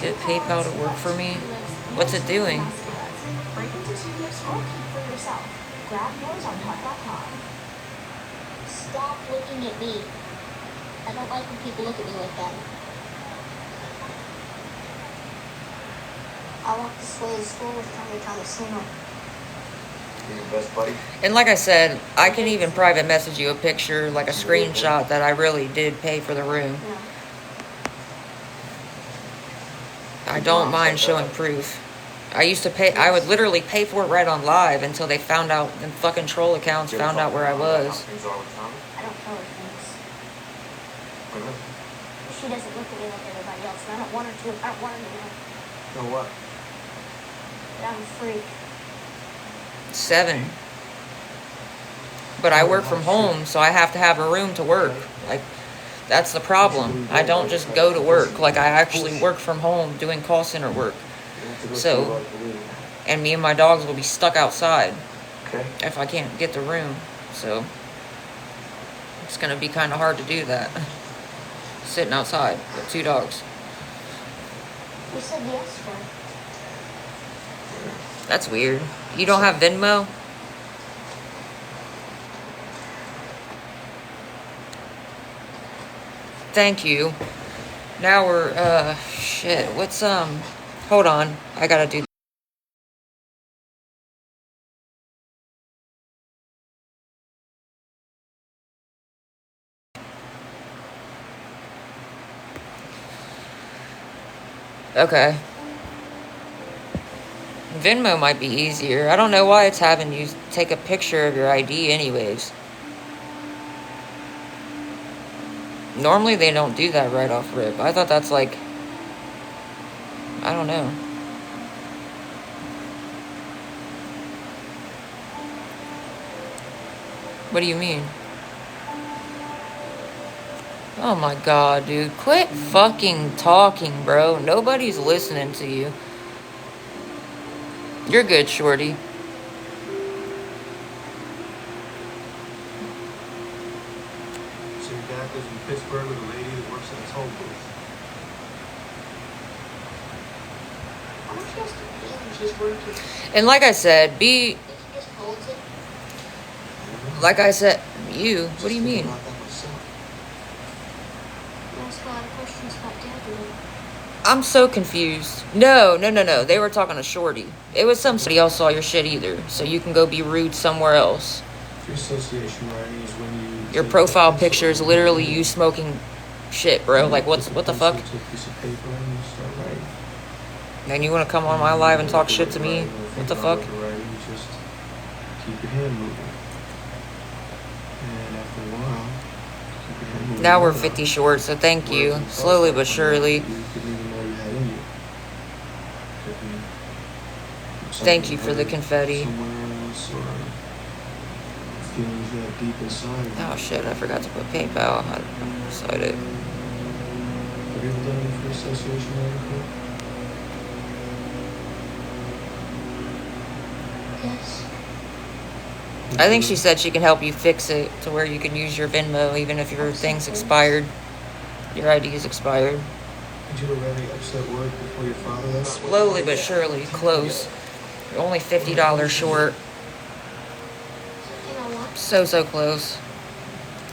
S1: Get PayPal to work for me? What's it doing?
S5: Break into 2 gifts or keep for yourself. Grab yours on hut.com.
S2: Stop looking at me. I don't like when people look at me like that. I walk this way to school with Tommy Thomasino.
S3: You're your best buddy.
S1: And like I said, I can even private message you a picture, like a screenshot that I really did pay for the room.
S2: Yeah.
S1: I don't mind showing proof. I used to pay, I would literally pay for it right on live until they found out, and fucking troll accounts found out where I was.
S3: Things are with Tommy.
S2: I don't tell her things.
S3: Really?
S2: She doesn't look at me like everybody else, and I don't want her to. I don't want her to know
S3: Know what?
S2: that I'm a freak.
S1: 7. But I work from home, so I have to have a room to work. Like, that's the problem. I don't just go to work. Like, I actually work from home doing call center work. So, and me and my dogs will be stuck outside
S3: Okay.
S1: if I can't get the room. So, it's going to be kind of hard to do that. Sitting outside with 2 dogs.
S2: You said yes for it.
S1: That's weird. You don't have Venmo? Thank you. Now we're, shit, what's, hold on. I gotta do. Okay. Venmo might be easier. I don't know why it's having you take a picture of your ID anyways. Normally they don't do that right off rip. I thought that's like, I don't know. What do you mean? Oh my god, dude. Quit fucking talking, bro. Nobody's listening to you. You're good, shorty.
S3: So your dad lives in Pittsburgh with a lady that works in a toll booth.
S2: Why don't she just do it when she's working?
S1: And like I said,
S2: Think he just holds it?
S1: like I said, what do you mean?
S4: Not that myself.
S2: You ask a lot of questions about Dad today.
S1: I'm so confused. No. They were talking to Shorty. It was somebody else saw your shit either. So you can go be rude somewhere else.
S3: Free association writing is when you.
S1: Your profile picture is literally you smoking shit, bro. Like, what the fuck?
S3: Take a piece of paper and you start writing.
S1: And you want to come on my live and talk shit to me? What the fuck?
S3: Writing, just keep your hand moving. And after a while, keep your hand moving.
S1: Now we're 50 short, so thank you. Slowly but surely.
S3: You didn't even know you had in you. Could be
S1: Thank you for the
S3: something
S1: confetti.
S3: somewhere else, or feelings you have deep inside.
S1: Oh shit, I forgot to put PayPal. I decided.
S3: Have you ever done any free association writing before?
S2: Yes.
S1: I think she said she can help you fix it to where you can use your Venmo even if your thing's expired. Your ID is expired.
S3: Did you ever have any upset work before your father left?
S1: Slowly but surely, close. You're only $50 short.
S2: Something I want.
S1: So close.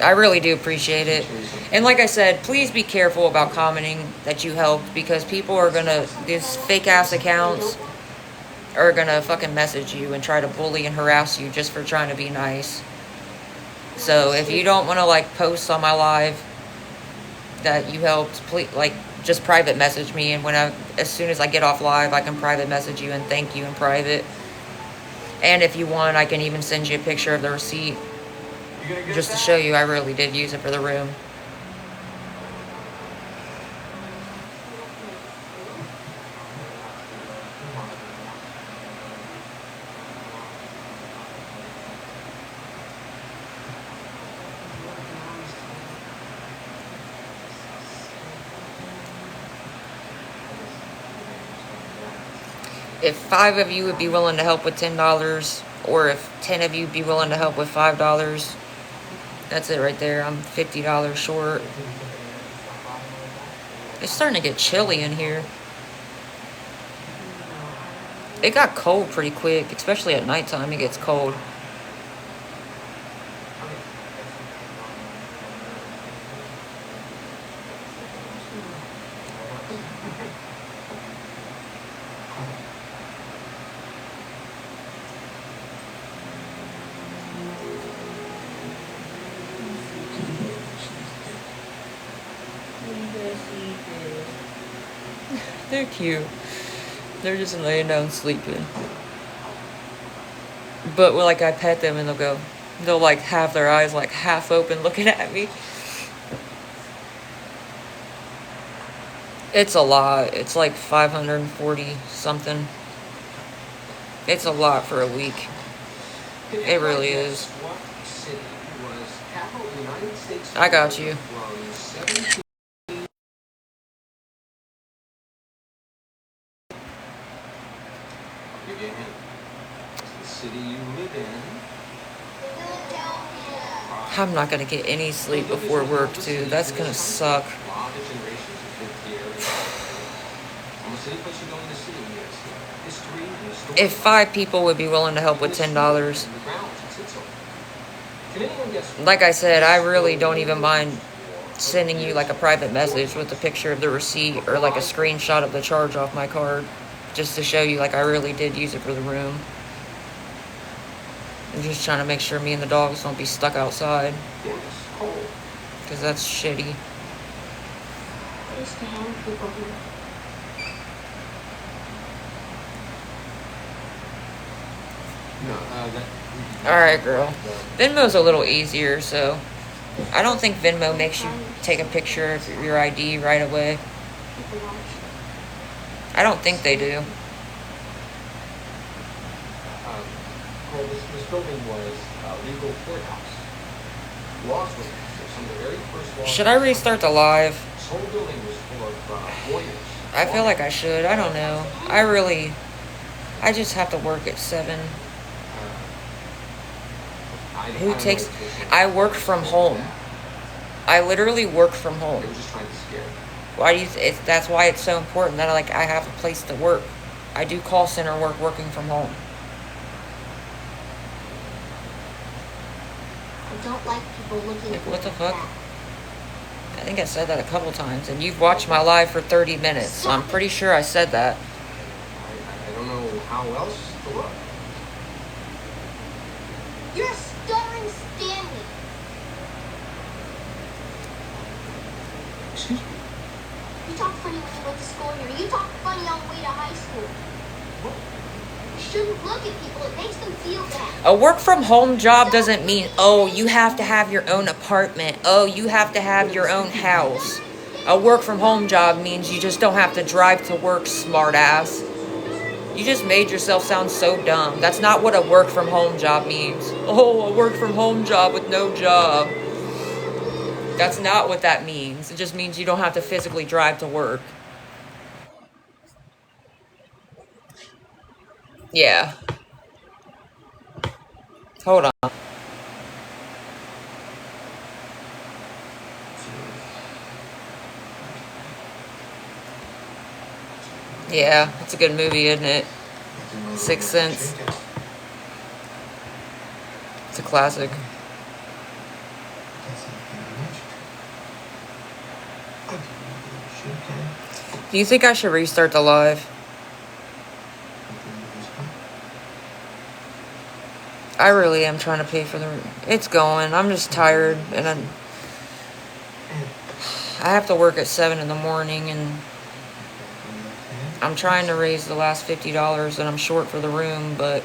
S1: I really do appreciate it. And like I said, please be careful about commenting that you helped because people are gonna, these fake ass accounts are gonna fucking message you and try to bully and harass you just for trying to be nice. So if you don't want to like post on my live that you helped, please like just private message me, and as soon as I get off live, I can private message you and thank you in private. And if you want, I can even send you a picture of the receipt just to show you I really did use it for the room. If 5 of you would be willing to help with $10, or if 10 of you would be willing to help with $5, that's it right there. I'm $50 short. It's starting to get chilly in here. It got cold pretty quick, especially at nighttime. It gets cold. They're cute. They're just laying down sleeping. But when like I pet them and they'll like have their eyes like half open looking at me. It's a lot. It's like 540 something. It's a lot for a week. It really is. I got you. I'm not gonna get any sleep before work too. That's gonna suck. If 5 people would be willing to help with $10, like I said, I really don't even mind sending you like a private message with a picture of the receipt or like a screenshot of the charge off my card, just to show you like I really did use it for the room. I'm just trying to make sure me and the dogs don't be stuck outside, because that's shitty.
S2: I used to have people here.
S1: Alright, girl. Venmo's a little easier, so I don't think Venmo makes you take a picture of your ID right away.
S2: People watch.
S1: I don't think they do.
S3: This building was a legal courthouse. Laws were passed. Some of the very first laws.
S1: Should I restart the live?
S3: This whole building was full of lawyers.
S1: I feel like I should. I don't know. I just have to work at 7. I work from home. I literally work from home.
S3: They were just trying to scare me.
S1: Why do you? That's why it's so important that I have a place to work. I do call center work working from home.
S2: I don't like people looking
S1: Like,
S2: at me
S1: what the
S2: like
S1: fuck?
S2: that.
S1: I think I said that a couple times, and you've watched my live for 30 minutes, so I'm pretty sure I said that.
S3: I don't know how else to look.
S2: You're a stuttering Stanley.
S3: Excuse me.
S2: You talk funny when you went to school here. You talk funny on the way to high school. You shouldn't look at people. It makes them feel bad.
S1: A work from home job doesn't mean, oh, you have to have your own apartment. Oh, you have to have your own house. A work from home job means you just don't have to drive to work, smartass. You just made yourself sound so dumb. That's not what a work from home job means. Oh, a work from home job with no job. That's not what that means. It just means you don't have to physically drive to work. Yeah. Hold on. Yeah, it's a good movie, isn't it? Sixth Sense. It's a classic. Do you think I should restart the live? I really am trying to pay for the... It's going. I'm just tired, and I have to work at 7 in the morning, and I'm trying to raise the last $50 that I'm short for the room, but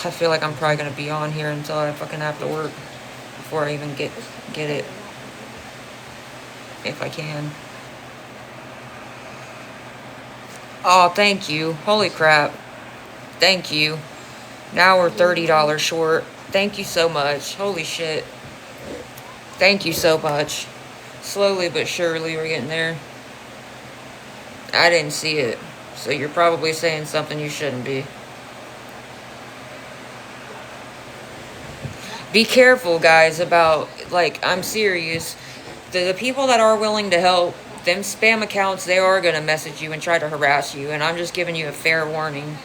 S1: I feel like I'm probably going to be on here until I fucking have to work before I even get it. If I can. Oh, thank you. Holy crap. Thank you. Now we're $30 short. Thank you so much. Holy shit. Thank you so much. Slowly but surely we're getting there. I didn't see it. So you're probably saying something you shouldn't be. Be careful, guys, about, like, I'm serious. The people that are willing to help, them spam accounts, they are going to message you and try to harass you. And I'm just giving you a fair warning.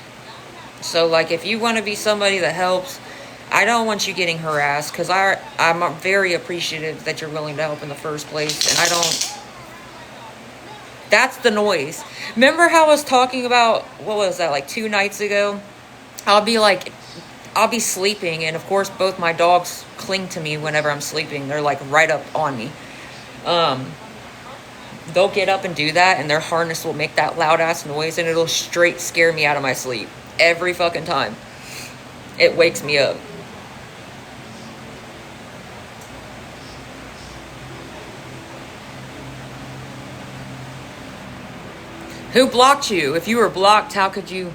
S1: So, like, if you want to be somebody that helps, I don't want you getting harassed. Because I'm very appreciative that you're willing to help in the first place. And I don't... That's the noise. Remember how I was talking about, what was that, like 2 nights ago? I'll be sleeping, and of course both my dogs cling to me whenever I'm sleeping. They're like right up on me. They'll get up and do that, and their harness will make that loud ass noise, and it'll straight scare me out of my sleep. Every fucking time. It wakes me up. Who blocked you? If you were blocked, how could you...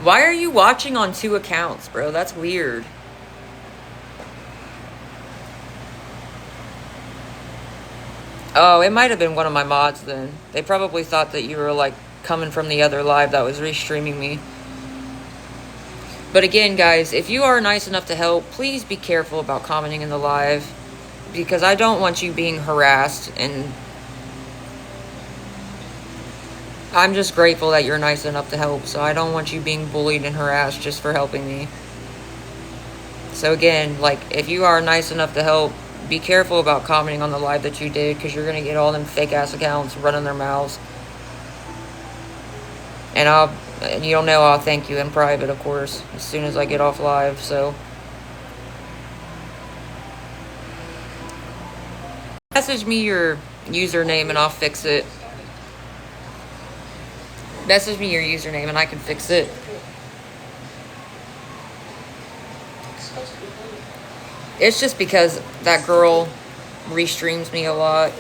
S1: Why are you watching on 2 accounts, bro? That's weird. Oh, it might have been one of my mods then. They probably thought that you were, like, coming from the other live that was restreaming me. But again, guys, if you are nice enough to help, please be careful about commenting in the live. Because I don't want you being harassed, and... I'm just grateful that you're nice enough to help, so I don't want you being bullied and harassed just for helping me. So again, like, if you are nice enough to help, be careful about commenting on the live that you did, because you're going to get all them fake-ass accounts running their mouths. And you'll know I'll thank you in private, of course, as soon as I get off live, so... Message me your username and I'll fix it. Message me your username and I can fix it. It's just because that girl restreams me a lot.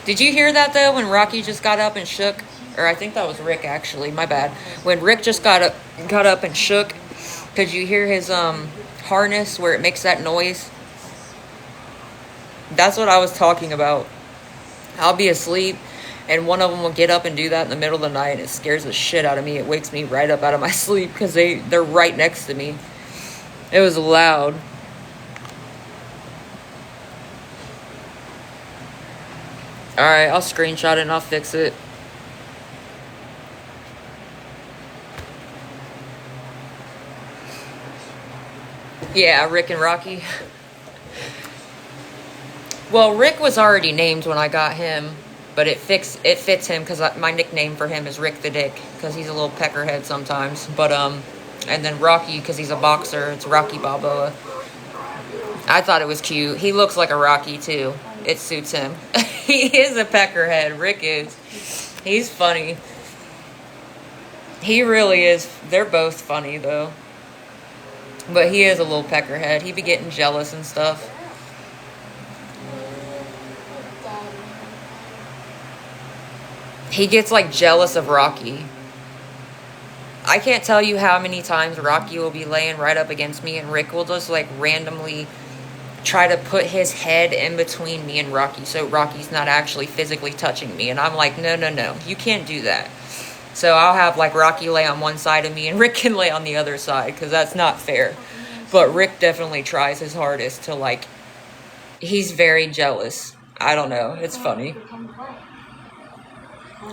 S1: Did you hear that though when Rocky just got up and shook? Or I think that was Rick actually, my bad. When Rick just got up and shook, could you hear his harness where it makes that noise? That's what I was talking about. I'll be asleep, and one of them will get up and do that in the middle of the night, and it scares the shit out of me. It wakes me right up out of my sleep, because they're right next to me. It was loud. Alright, I'll screenshot it and I'll fix it. Yeah, Rick and Rocky. Well, Rick was already named when I got him, but it fits him because my nickname for him is Rick the Dick, because he's a little peckerhead sometimes. But and then Rocky, because he's a boxer, it's Rocky Balboa. I thought it was cute. He looks like a Rocky too. It suits him. He is a peckerhead. Rick is. He's funny. He really is. They're both funny though. But he is a little peckerhead. He be getting jealous and stuff. He gets like jealous of Rocky. I can't tell you how many times Rocky will be laying right up against me and Rick will just like randomly try to put his head in between me and Rocky so Rocky's not actually physically touching me. And I'm like, no, you can't do that. So I'll have like Rocky lay on one side of me and Rick can lay on the other side because that's not fair. But Rick definitely tries his hardest to like, he's very jealous. I don't know. It's funny.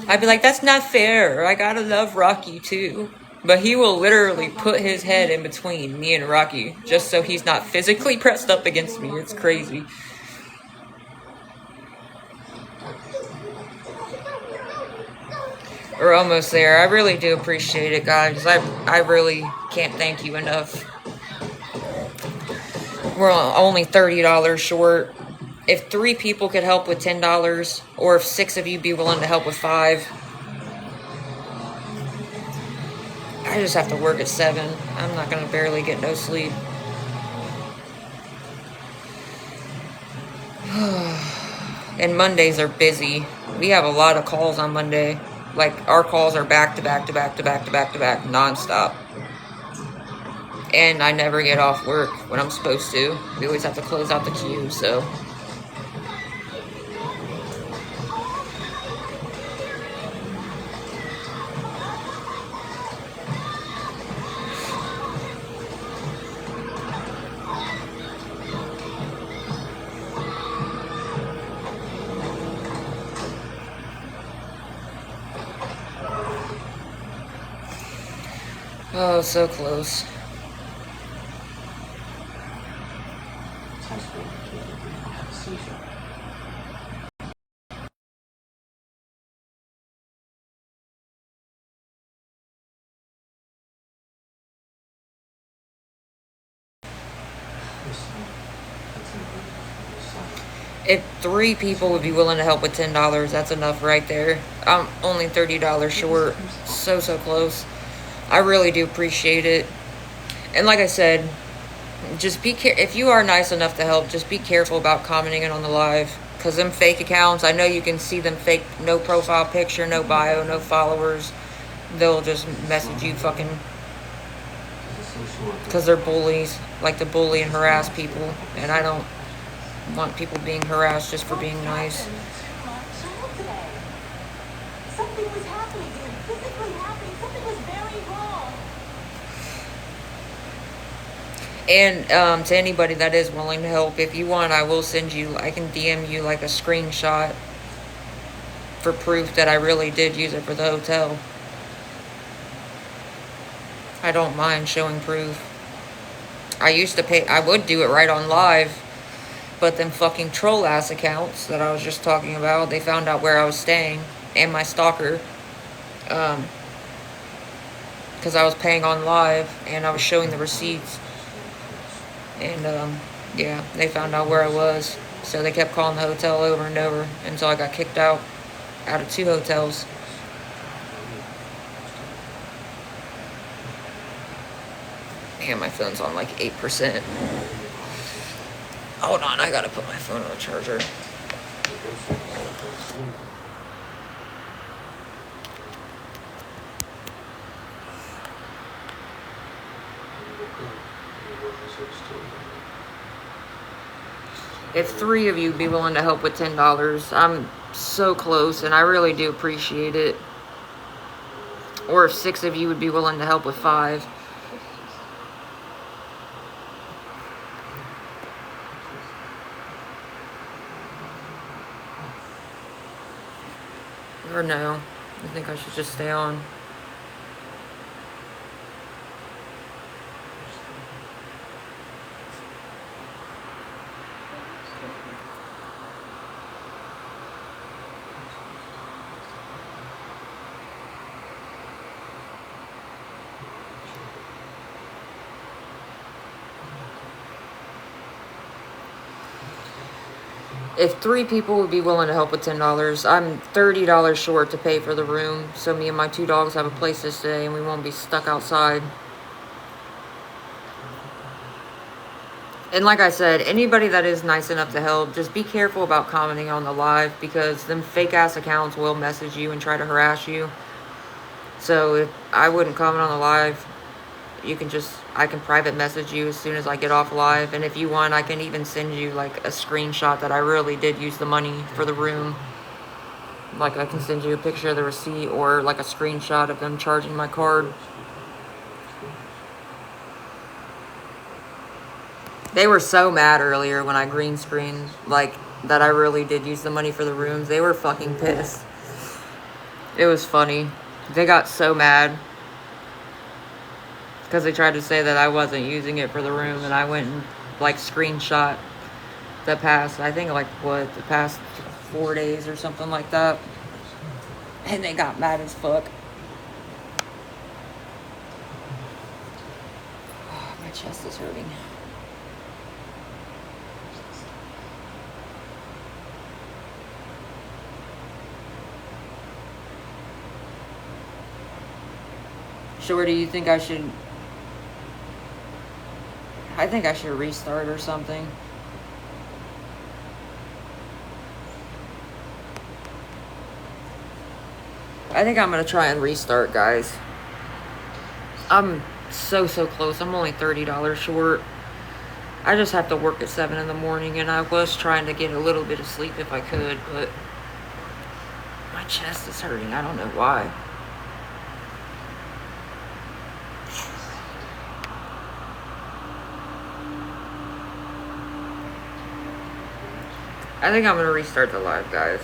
S1: I'd be like, that's not fair. I gotta love Rocky too. But he will literally put his head in between me and Rocky just so he's not physically pressed up against me. It's crazy. We're almost there. I really do appreciate it, guys. I really can't thank you enough. We're only $30 short. If 3 people could help with $10, or if 6 of you be willing to help with 5, I just have to work at 7. I'm not gonna barely get no sleep. And Mondays are busy. We have a lot of calls on Monday. Like, our calls are back to back to back to back to back to back, non-stop. And I never get off work when I'm supposed to. We always have to close out the queue, so. Oh, so close.
S3: It's high school. Seizure.
S1: If 3 people would be willing to help with $10, that's enough right there. I'm only $30 short. So close. I really do appreciate it. And like I said, just be if you are nice enough to help, just be careful about commenting it on the live. Because them fake accounts, I know you can see them fake, no profile picture, no bio, no followers. They'll just message you fucking, because they're bullies, like to bully and harass people. And I don't want people being harassed just for being nice.
S5: Something was happening, physically happening. Something was very wrong.
S1: And to anybody that is willing to help, if you want, I will send you, I can DM you like a screenshot for proof that I really did use it for the hotel. I don't mind showing proof. I used to pay, I would do it right on live, but them fucking troll ass accounts that I was just talking about, they found out where I was staying, and my stalker, because I was paying on live and I was showing the receipts. And yeah, they found out where I was, so they kept calling the hotel over and over until I got kicked out of 2 hotels. Man, my phone's on like 8%. Hold on, I gotta put my phone on the charger. If 3 of you be willing to help with $10, I'm so close, and I really do appreciate it. Or if 6 of you would be willing to help with 5. Or no, I think I should just stay on. If 3 people would be willing to help with $10, I'm $30 short to pay for the room, so me and my 2 dogs have a place to stay and we won't be stuck outside. And like I said, anybody that is nice enough to help, just be careful about commenting on the live, because them fake ass accounts will message you and try to harass you. So if I wouldn't comment on the live, you can just, I can private message you as soon as I get off live. And if you want, I can even send you like a screenshot that I really did use the money for the room. Like I can send you a picture of the receipt, or like a screenshot of them charging my card. They were so mad earlier when I green screened, like, that I really did use the money for the rooms. They were fucking pissed. It was funny. They got so mad because they tried to say that I wasn't using it for the room, and I went and like screenshot the past, I think like what, the past 4 days or something like that. And they got mad as fuck. Oh, my chest is hurting. Shorty, you think I should... I think I should restart or something. I think I'm going to try and restart, guys. I'm so close. I'm only $30 short. I just have to work at 7 in the morning, and I was trying to get a little bit of sleep if I could, but my chest is hurting. I don't know why. I think I'm going to restart the live, guys.